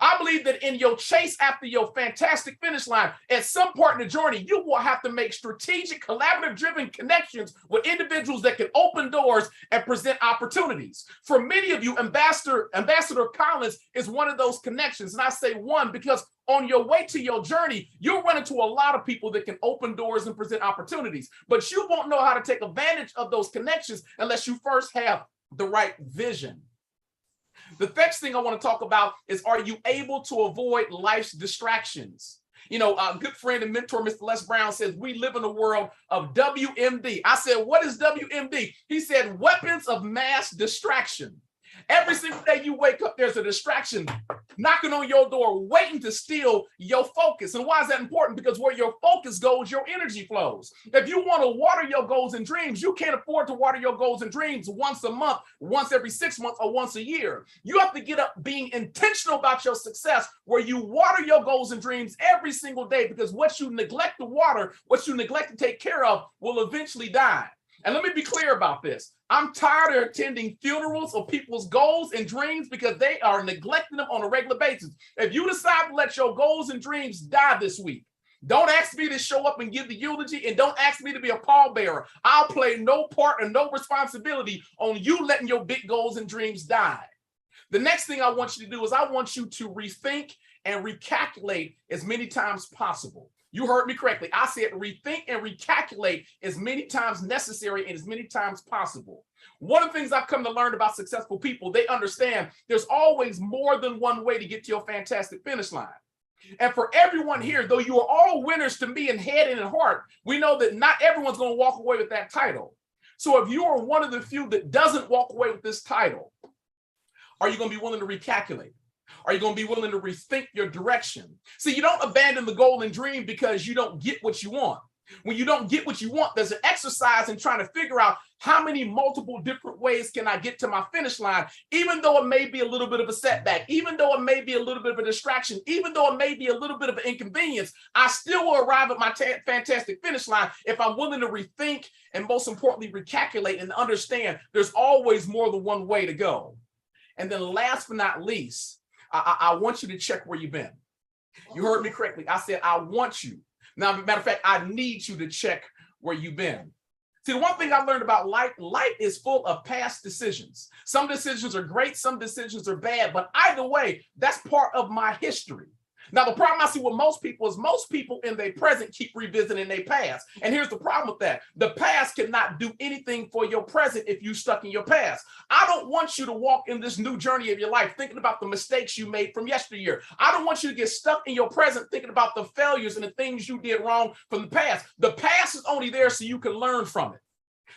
I believe that in your chase after your fantastic finish line, at some part in the journey, you will have to make strategic, collaborative-driven connections with individuals that can open doors and present opportunities. For many of you, Ambassador Collins is one of those connections. And I say one because on your way to your journey, you'll run into a lot of people that can open doors and present opportunities. But you won't know how to take advantage of those connections unless you first have the right vision. The next thing I want to talk about is, are you able to avoid life's distractions? You know, a good friend and mentor, Mr. Les Brown, says we live in a world of WMD. I said, what is WMD? He said, weapons of mass distraction. Every single day you wake up, there's a distraction knocking on your door, waiting to steal your focus. And why is that important? Because where your focus goes, your energy flows. If you want to water your goals and dreams, you can't afford to water your goals and dreams once a month, once every 6 months, or once a year. You have to get up being intentional about your success, where you water your goals and dreams every single day, because what you neglect to water, what you neglect to take care of, will eventually die. And let me be clear about this. I'm tired of attending funerals of people's goals and dreams because they are neglecting them on a regular basis. If you decide to let your goals and dreams die this week, don't ask me to show up and give the eulogy, and don't ask me to be a pallbearer. I'll play no part and no responsibility on you letting your big goals and dreams die. The next thing I want you to do is I want you to rethink and recalculate as many times possible. You heard me correctly. I said rethink and recalculate as many times necessary and as many times possible. One of the things I've come to learn about successful people, they understand there's always more than one way to get to your fantastic finish line. And for everyone here, though you are all winners to me in head and in heart, we know that not everyone's going to walk away with that title. So if you are one of the few that doesn't walk away with this title, are you going to be willing to recalculate? Are you going to be willing to rethink your direction? See, you don't abandon the goal and dream because you don't get what you want. When you don't get what you want, there's an exercise in trying to figure out how many multiple different ways can I get to my finish line, even though it may be a little bit of a setback, even though it may be a little bit of a distraction, even though it may be a little bit of an inconvenience, I still will arrive at my fantastic finish line if I'm willing to rethink and, most importantly, recalculate and understand there's always more than one way to go. And then last but not least, I want you to check where you've been. You heard me correctly. I said, I want you. Now, matter of fact, I need you to check where you've been. See, the one thing I learned about life is full of past decisions. Some decisions are great, some decisions are bad, but either way, that's part of my history. Now, the problem I see with most people is most people in their present keep revisiting their past. And here's the problem with that. The past cannot do anything for your present if you're stuck in your past. I don't want you to walk in this new journey of your life thinking about the mistakes you made from yesteryear. I don't want you to get stuck in your present thinking about the failures and the things you did wrong from the past. The past is only there so you can learn from it,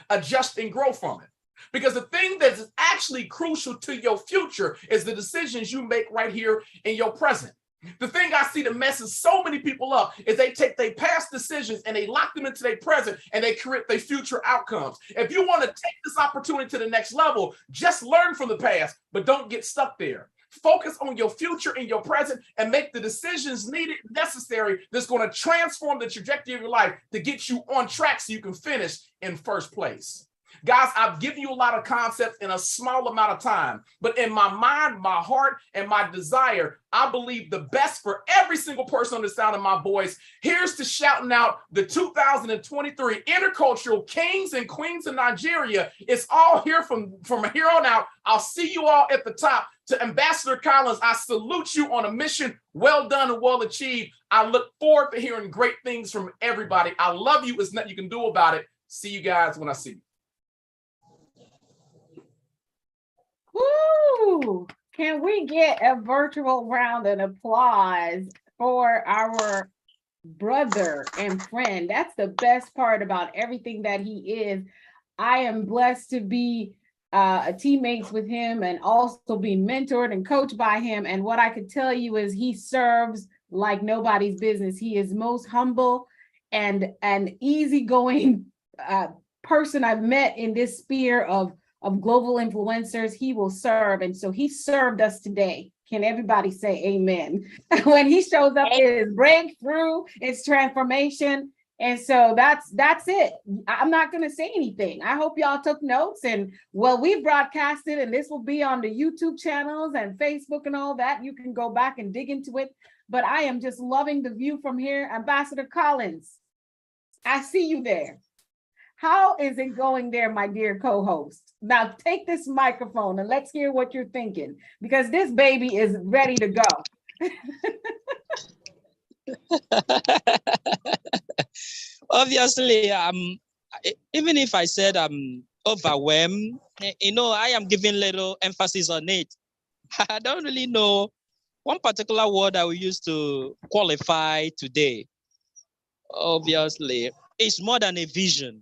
adjust and grow from it. Because the thing that is actually crucial to your future is the decisions you make right here in your present. The thing I see that messes so many people up is they take their past decisions and they lock them into their present and they create their future outcomes. If you want to take this opportunity to the next level, just learn from the past, but don't get stuck there. Focus on your future and your present and make the decisions needed, necessary, that's going to transform the trajectory of your life to get you on track so you can finish in first place. Guys, I've given you a lot of concepts in a small amount of time, but in my mind, my heart, and my desire, I believe the best for every single person on the sound of my voice. Here's to shouting out the 2023 Intercultural Kings and Queens of Nigeria. It's all here from here on out. I'll see you all at the top. To Ambassador Collins, I salute you on a mission. Well done and well achieved. I look forward to hearing great things from everybody. I love you. There's nothing you can do about it. See you guys when I see you. Woo! Can we get a virtual round of applause for our brother and friend? That's the best part about everything that he is. I am blessed to be teammates with him and also being mentored and coached by him. And what I could tell you is he serves like nobody's business. He is most humble and an easygoing person I've met in this sphere of global influencers. He will serve. And so he served us today. Can everybody say amen? When he shows up, it is breakthrough, it's transformation. And so that's it. I'm not going to say anything. I hope y'all took notes. And well, we broadcasted, and this will be on the YouTube channels and Facebook and all that. You can go back and dig into it. But I am just loving the view from here. Ambassador Collins, I see you there. How is it going there, my dear co-host? Now take this microphone and let's hear what you're thinking, because this baby is ready to go. Obviously, even if I said I'm overwhelmed, I am giving little emphasis on it. I don't really know one particular word I will use to qualify today. Obviously, it's more than a vision.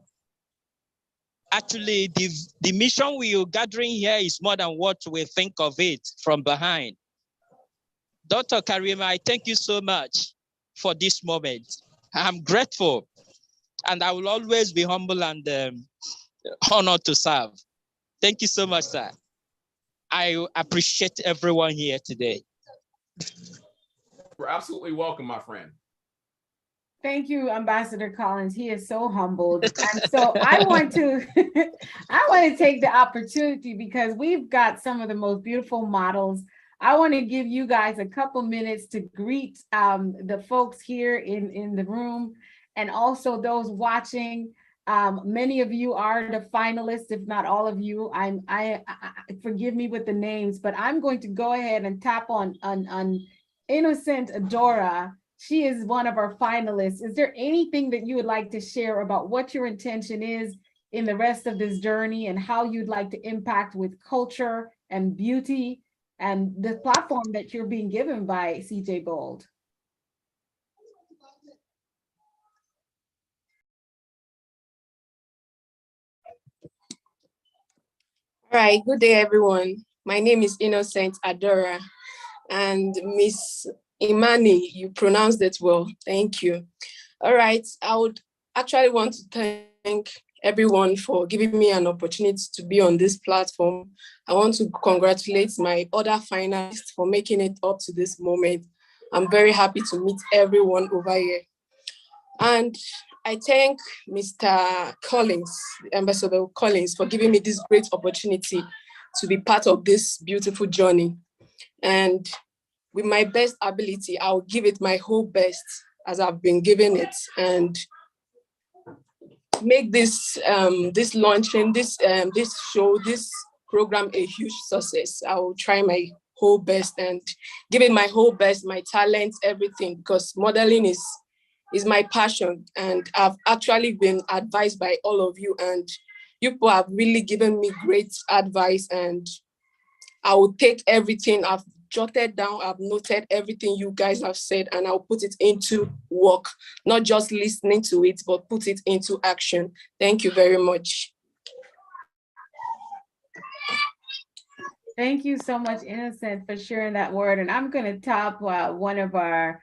Actually, the mission we are gathering here is more than what we think of it from behind. Dr. Karima, I thank you so much for this moment. I'm grateful, and I will always be humble and honored to serve. Thank you so much, sir. I appreciate everyone here today. You're absolutely welcome, my friend. Thank you, Ambassador Collins. He is so humbled. And so I want to take the opportunity, because we've got some of the most beautiful models. I want to give you guys a couple minutes to greet the folks here in the room, and also those watching. Many of you are the finalists, if not all of you. I forgive me with the names, but I'm going to go ahead and tap on Innocent Adora. She is one of our finalists. Is there anything that you would like to share about what your intention is in the rest of this journey, and how you'd like to impact with culture and beauty and the platform that you're being given by Cee-Jay Bold? All right, good day, everyone. My name is Innocent Adora, and Miss Imani, you pronounced it well. Thank you. All right, I would actually want to thank everyone for giving me an opportunity to be on this platform. I want to congratulate my other finalists for making it up to this moment. I'm very happy to meet everyone over here. And I thank Mr. Collins, Ambassador Collins, for giving me this great opportunity to be part of this beautiful journey. And with my best ability, I'll give it my whole best as I've been giving it, and make this launching, this show, this program a huge success. I will try my whole best and give it my whole best, my talent, everything, because modeling is my passion. And I've actually been advised by all of you, and you people have really given me great advice, and I will take everything I've jotted down, I've noted everything you guys have said, and I'll put it into work, not just listening to it, but put it into action. Thank you very much. Thank you so much, Innocent, for sharing that word. And I'm going to top one of our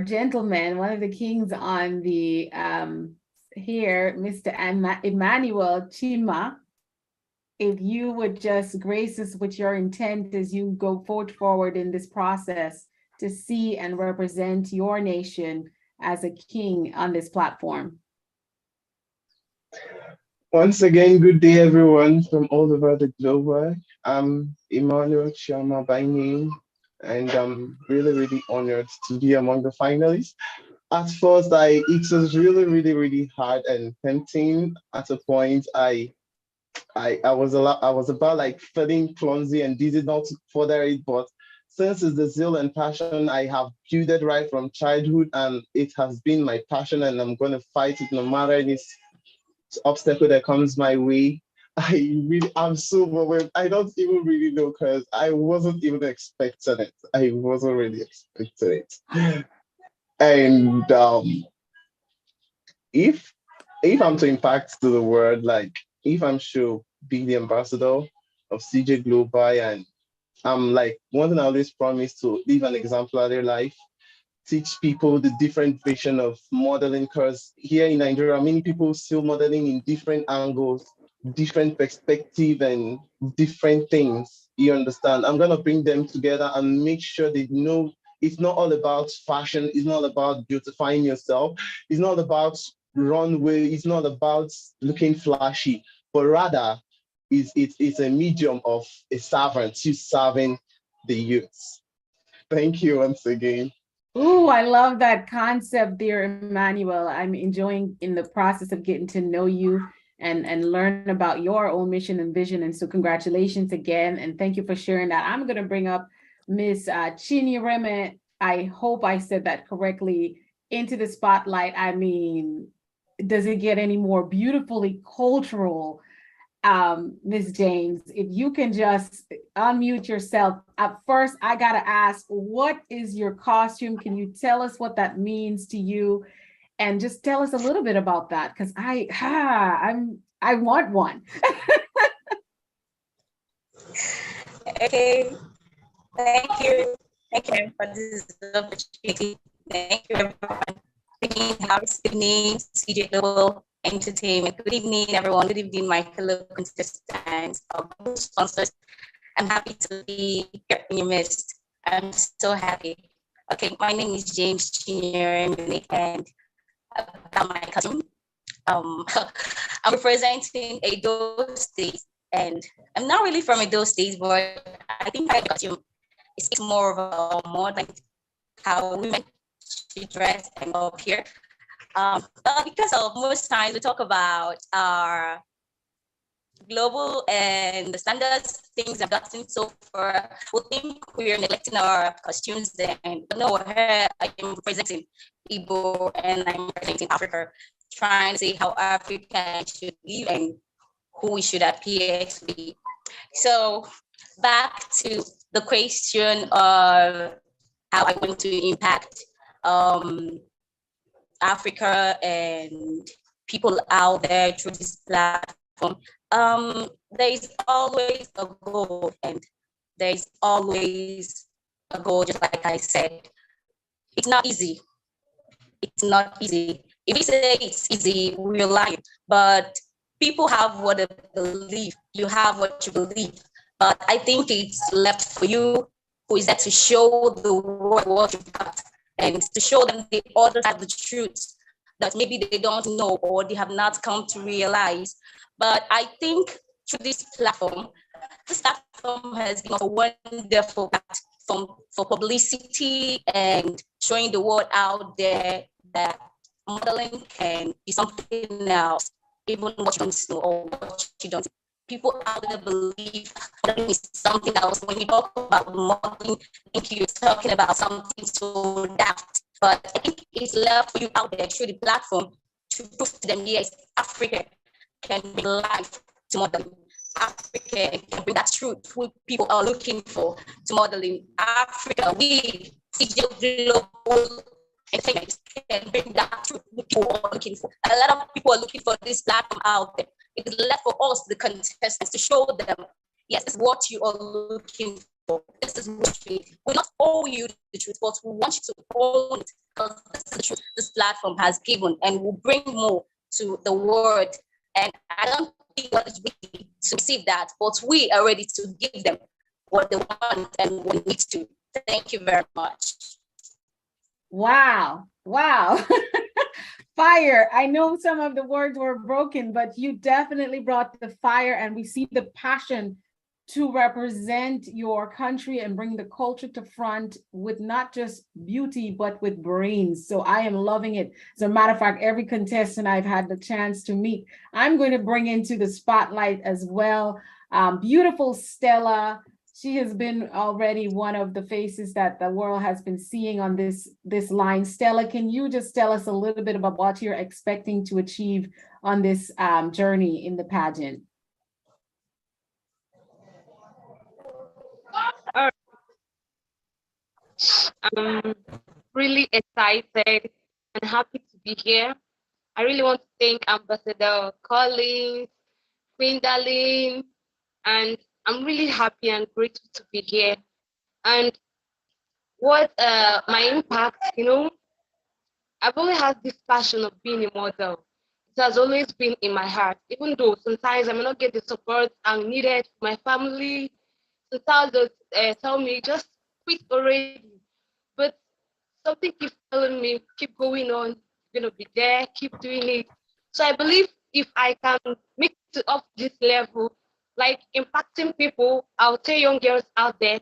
gentlemen, one of the kings on the here, Mr. Emmanuel Chima. If you would just grace us with your intent as you go forward in this process to see and represent your nation as a king on this platform. Once again, good day, everyone from all over the globe. I'm Emmanuel Chioma by name, and I'm really, really honored to be among the finalists. At first, it was really, really, really hard and tempting. At a point, I was about like feeling clumsy and dizzy not to further it, but since it's the zeal and passion I have built it right from childhood, and it has been my passion, and I'm going to fight it no matter any obstacle that comes my way. I'm so overwhelmed. I don't even really know because I wasn't even expecting it. I wasn't really expecting it. And if I'm to impact to the world, like if I'm sure be the ambassador of CJ Global, and I'm like one thing I always promise to live an exemplary life, teach people the different vision of modeling, because here in Nigeria, many people still modeling in different angles, different perspective, and different things. You understand? I'm gonna bring them together and make sure they know it's not all about fashion. It's not about beautifying yourself. It's not about runway. It's not about looking flashy, but rather it's a medium of a servant, you serving the youths. Thank you once again. Ooh, I love that concept there, Emmanuel. I'm enjoying in the process of getting to know you and learn about your own mission and vision. And so congratulations again. And thank you for sharing that. I'm going to bring up Miss Chinyereme. I hope I said that correctly, into the spotlight. I mean, does it get any more beautifully cultural? Ms. James, if you can just unmute yourself. At first, I gotta ask, what is your costume? Can you tell us what that means to you? And just tell us a little bit about that, because I want one. Okay, thank you for this opportunity. Thank you, everyone. Good evening, CJ Global Entertainment. Good evening, everyone. Good evening, my fellow contestants, sponsors. I'm happy to be here in your midst. I'm so happy. Okay, my name is James Chinyere, and about my cousin. I'm representing Edo State, and I'm not really from Edo State, but I think my costume is more of a modern how women should dress and go up here. But because of most times we talk about our global and the standards things have gotten so far, we think we're neglecting our costumes. Then no, here I am representing Igbo and I'm representing Africa, trying to see how Africa should live and who we should appear to be. So back to the question of how I want to impact Africa and people out there through this platform. There is always a goal, and there is always a goal, just like I said. It's not easy. It's not easy. If we say it's easy, we're lying. But people have what they believe. You have what you believe. But I think it's left for you, who is there to show the world what you've got and to show them the other side of the truth that maybe they don't know or they have not come to realize. But I think through this platform has been a wonderful platform for publicity and showing the world out there that modeling can be something else, even what you don't know or what you don't. People out there believe modeling is something else. When you talk about modeling, I think you're talking about something so daft. But I think it's left for you out there through the platform to prove to them, yes, Africa can bring life to modeling. Africa can bring that truth what people are looking for to modeling. Africa, we, CJ Global Entertainment, can bring that truth what people are looking for. A lot of people are looking for this platform out there. It's left for us, the contestants, to show them yes, this is what you are looking for. This is what we not owe you the truth, but we want you to own it, because this is the truth this platform has given, and will bring more to the world. And I don't think what is ready to receive that, but we are ready to give them what they want and what we need to. Thank you very much. Wow. Wow. Fire. I know some of the words were broken, but you definitely brought the fire, and we see the passion to represent your country and bring the culture to front with not just beauty, but with brains. So I am loving it. As a matter of fact, every contestant I've had the chance to meet, I'm going to bring into the spotlight as well. Beautiful Stella. She has been already one of the faces that the world has been seeing on this line. Stella, can you just tell us a little bit about what you're expecting to achieve on this journey in the pageant? I'm really excited and happy to be here. I really want to thank Ambassador Collins, Queen Darlene, and I'm really happy and grateful to be here. And what my impact, I've always had this passion of being a model. It has always been in my heart, even though sometimes I may not get the support I'm needed from my family. Sometimes they tell me, just quit already. But something keeps telling me, keep going on, you're going to be there, keep doing it. So I believe if I can make it up this level, like impacting people, I'll tell young girls out there,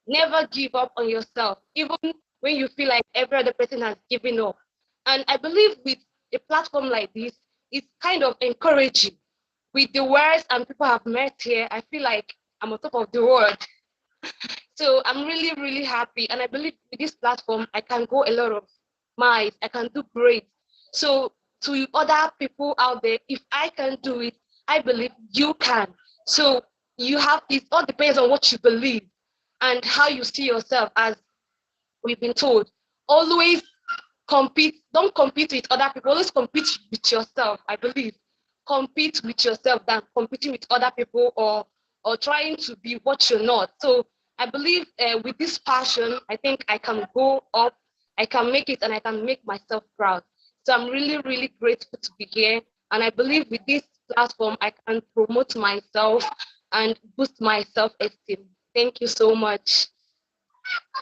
never give up on yourself, even when you feel like every other person has given up. And I believe with a platform like this, it's kind of encouraging. With the words and people I've met here, I feel like I'm on top of the world. So I'm really, really happy. And I believe with this platform, I can go a lot of miles. I can do great. So to other people out there, if I can do it, I believe you can. So it all depends on what you believe and how you see yourself. As we've been told, always compete. Don't compete with other people. Always compete with yourself, I believe. Compete with yourself than competing with other people or trying to be what you're not. So I believe with this passion, I think I can go up, I can make it, and I can make myself proud. So I'm really, really grateful to be here. And I believe with this platform, I can promote myself and boost my self-esteem. Thank you so much.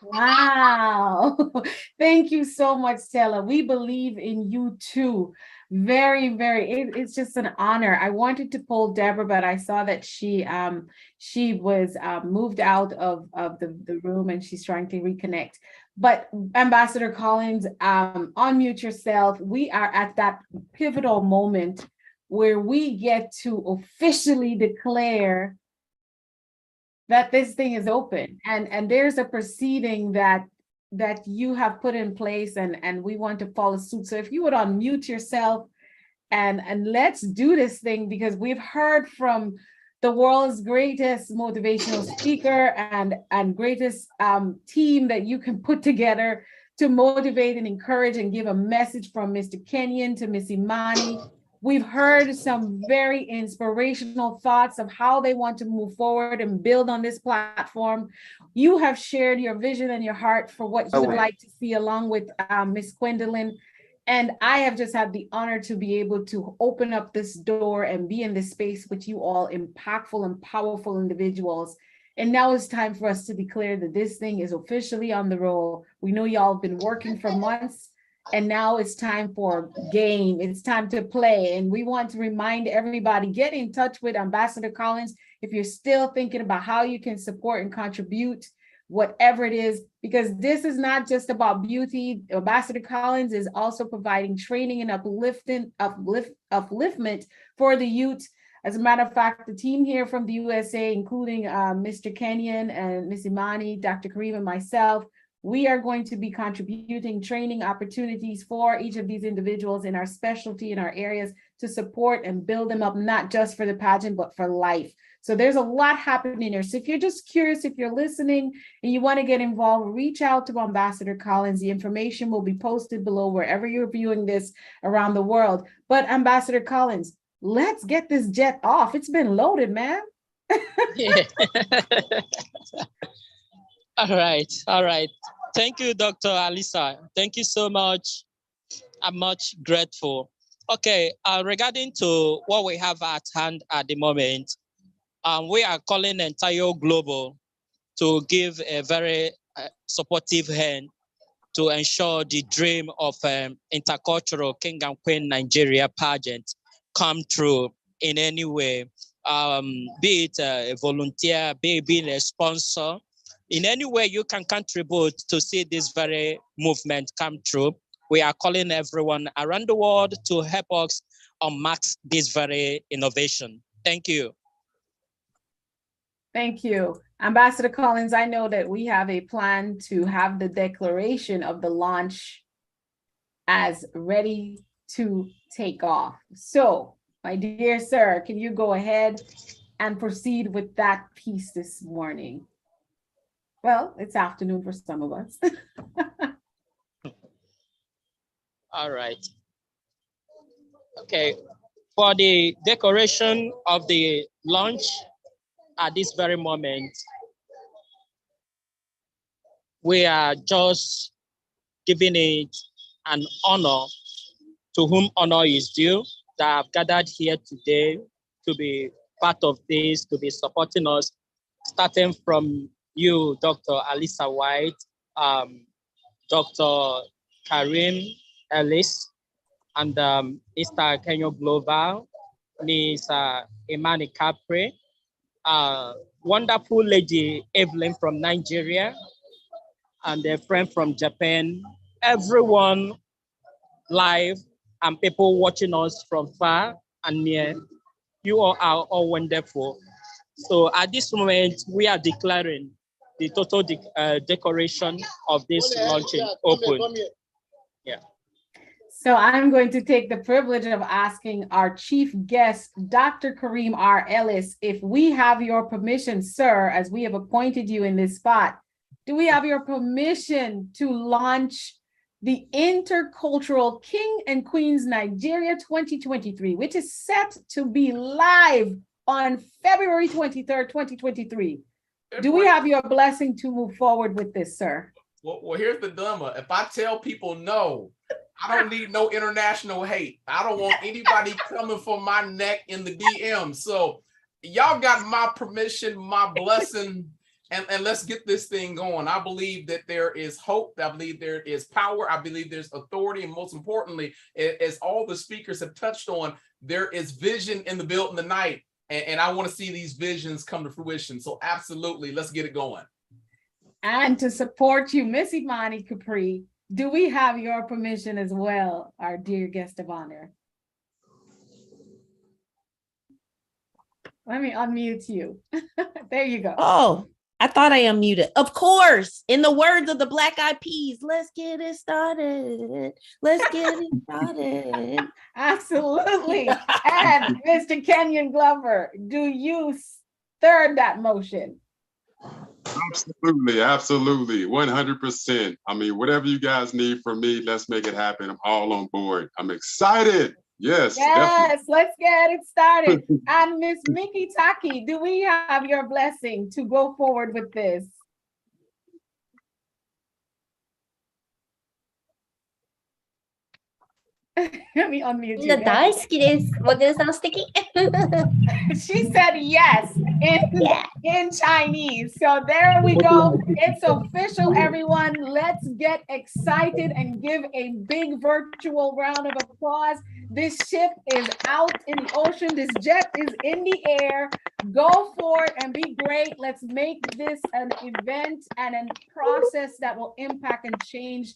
Wow. Thank you so much, Stella. We believe in you too. Very, it's just an honor. I wanted to pull Deborah, but I saw that she was moved out of the room, and she's trying to reconnect. But Ambassador Collins, unmute yourself. We are at that pivotal moment where we get to officially declare that this thing is open, and there's a proceeding that you have put in place, and we want to follow suit. So if you would unmute yourself and let's do this thing, because we've heard from the world's greatest motivational speaker and greatest team that you can put together to motivate and encourage and give a message, from Mr. Kenyon to Miss Imani. We've heard some very inspirational thoughts of how they want to move forward and build on this platform. You have shared your vision and your heart for what you would like to see, along with Miss Gwendolyn. And I have just had the honor to be able to open up this door and be in this space with you all, impactful and powerful individuals. And now it's time for us to declare that this thing is officially on the roll. We know y'all have been working for months, and now it's time for game. It's time to play. And we want to remind everybody, get in touch with Ambassador Collins if you're still thinking about how you can support and contribute, whatever it is, because this is not just about beauty. Ambassador Collins is also providing training and upliftment for the youth. As a matter of fact, the team here from the USA, including Mr. Kenyon and Miss Imani, Dr. Kareem, and myself, we are going to be contributing training opportunities for each of these individuals in our specialty, in our areas, to support and build them up, not just for the pageant, but for life. So there's a lot happening there. So if you're just curious, if you're listening and you want to get involved, reach out to Ambassador Collins. The information will be posted below wherever you're viewing this around the world. But Ambassador Collins, let's get this jet off. It's been loaded, man. Yeah. All right. Thank you, Dr. Alisa. Thank you so much. I'm much grateful. Okay, regarding to what we have at hand at the moment, we are calling entire global to give a very supportive hand to ensure the dream of intercultural King and Queen Nigeria pageant come true in any way, be it a volunteer, be it being a sponsor. In any way you can contribute to see this very movement come true. We are calling everyone around the world to help us unmark this very innovation. Thank you. Thank you. Ambassador Collins, I know that we have a plan to have the declaration of the launch as ready to take off. So, my dear sir, can you go ahead and proceed with that piece this morning? Well, it's afternoon for some of us. All right. Okay. For the decoration of the launch at this very moment, we are just giving it an honor to whom honor is due, that have gathered here today to be part of this, to be supporting us, starting from you, Dr. Alisa White, Dr. Karim Ellis, and Mr. Kenyo Glover, Ms. Imani Capri, wonderful lady Evelyn from Nigeria, and a friend from Japan, everyone live and people watching us from far and near. You all are all wonderful. So at this moment, we are declaring the total decoration of this launching open. Yeah. So I'm going to take the privilege of asking our chief guest, Dr. Kareem R. Ellis, if we have your permission, sir, as we have appointed you in this spot, do we have your permission to launch the Intercultural King and Queens Nigeria 2023, which is set to be live on February 23rd, 2023. Do we have your blessing to move forward with this, sir? Well, here's the dilemma. If I tell people no, I don't need no international hate. I don't want anybody coming for my neck in the DM. So y'all got my permission, my blessing, and let's get this thing going. I believe that there is hope. I believe there is power. I believe there's authority. And most importantly, as all the speakers have touched on, there is vision in the building tonight. And I want to see these visions come to fruition. So absolutely, let's get it going. And to support you, Miss Imani Capri, do we have your permission as well, our dear guest of honor? Let me unmute you. There you go. Oh, I thought I unmuted. Of course, in the words of the Black Eyed Peas, let's get it started. Let's get it started. Absolutely. And Mr. Kenyon Glover, do you third that motion? Absolutely, absolutely, 100%. I mean, whatever you guys need from me, let's make it happen. I'm all on board. I'm excited. Yes, yes, let's get it started. And Miss Mickey Taki, do we have your blessing to go forward with this? Let me unmute you. She said yes in Chinese. So there we go. It's official, everyone. Let's get excited and give a big virtual round of applause. This ship is out in the ocean. This jet is in the air. Go for it and be great. Let's make this an event and a process that will impact and change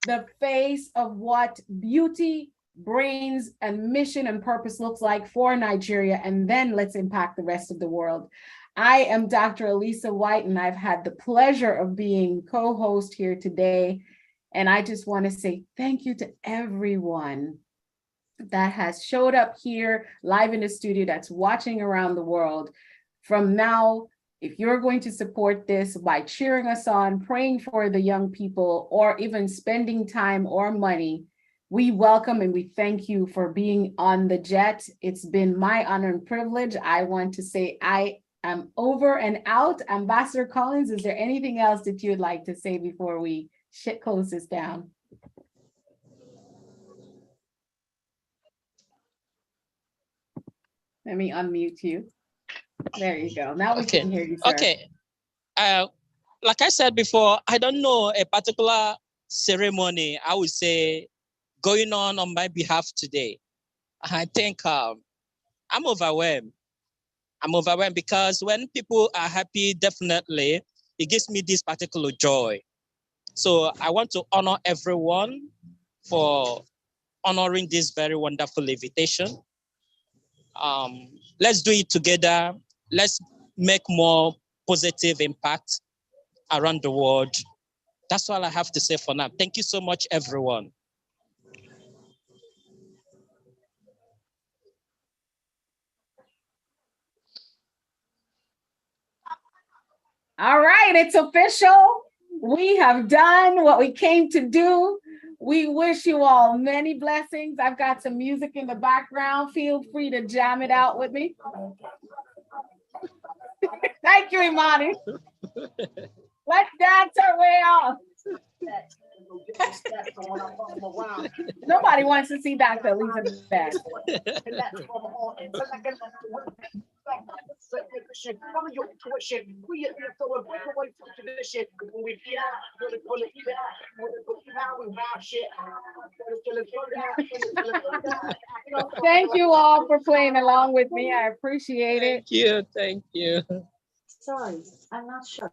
the face of what beauty, brains, and mission and purpose looks like for Nigeria, and then let's impact the rest of the world. I am Dr. Alisa White, and I've had the pleasure of being co-host here today. And I just want to say thank you to everyone that has showed up here live in the studio, that's watching around the world. From now, if you're going to support this by cheering us on, praying for the young people, or even spending time or money, we welcome and we thank you for being on the jet. It's been my honor and privilege. I want to say I I'm over and out. Ambassador Collins, is there anything else that you'd like to say before we close this down? Let me unmute you. There you go. Now we can hear you, sir. Okay. Like I said before, I don't know a particular ceremony, I would say, going on my behalf today. I think I'm overwhelmed. I'm overwhelmed because when people are happy, definitely, it gives me this particular joy. So I want to honor everyone for honoring this very wonderful invitation. Let's do it together. Let's make more positive impact around the world. That's all I have to say for now. Thank you so much, everyone. All right, it's official. We have done what we came to do. We wish you all many blessings. I've got some music in the background. Feel free to jam it out with me. Thank you, Imani. Let's dance our way off. Nobody wants to see Dr. Lisa dance. Thank you all for playing along with me. I appreciate it. Thank you. Thank you. Sorry, I'm not sure.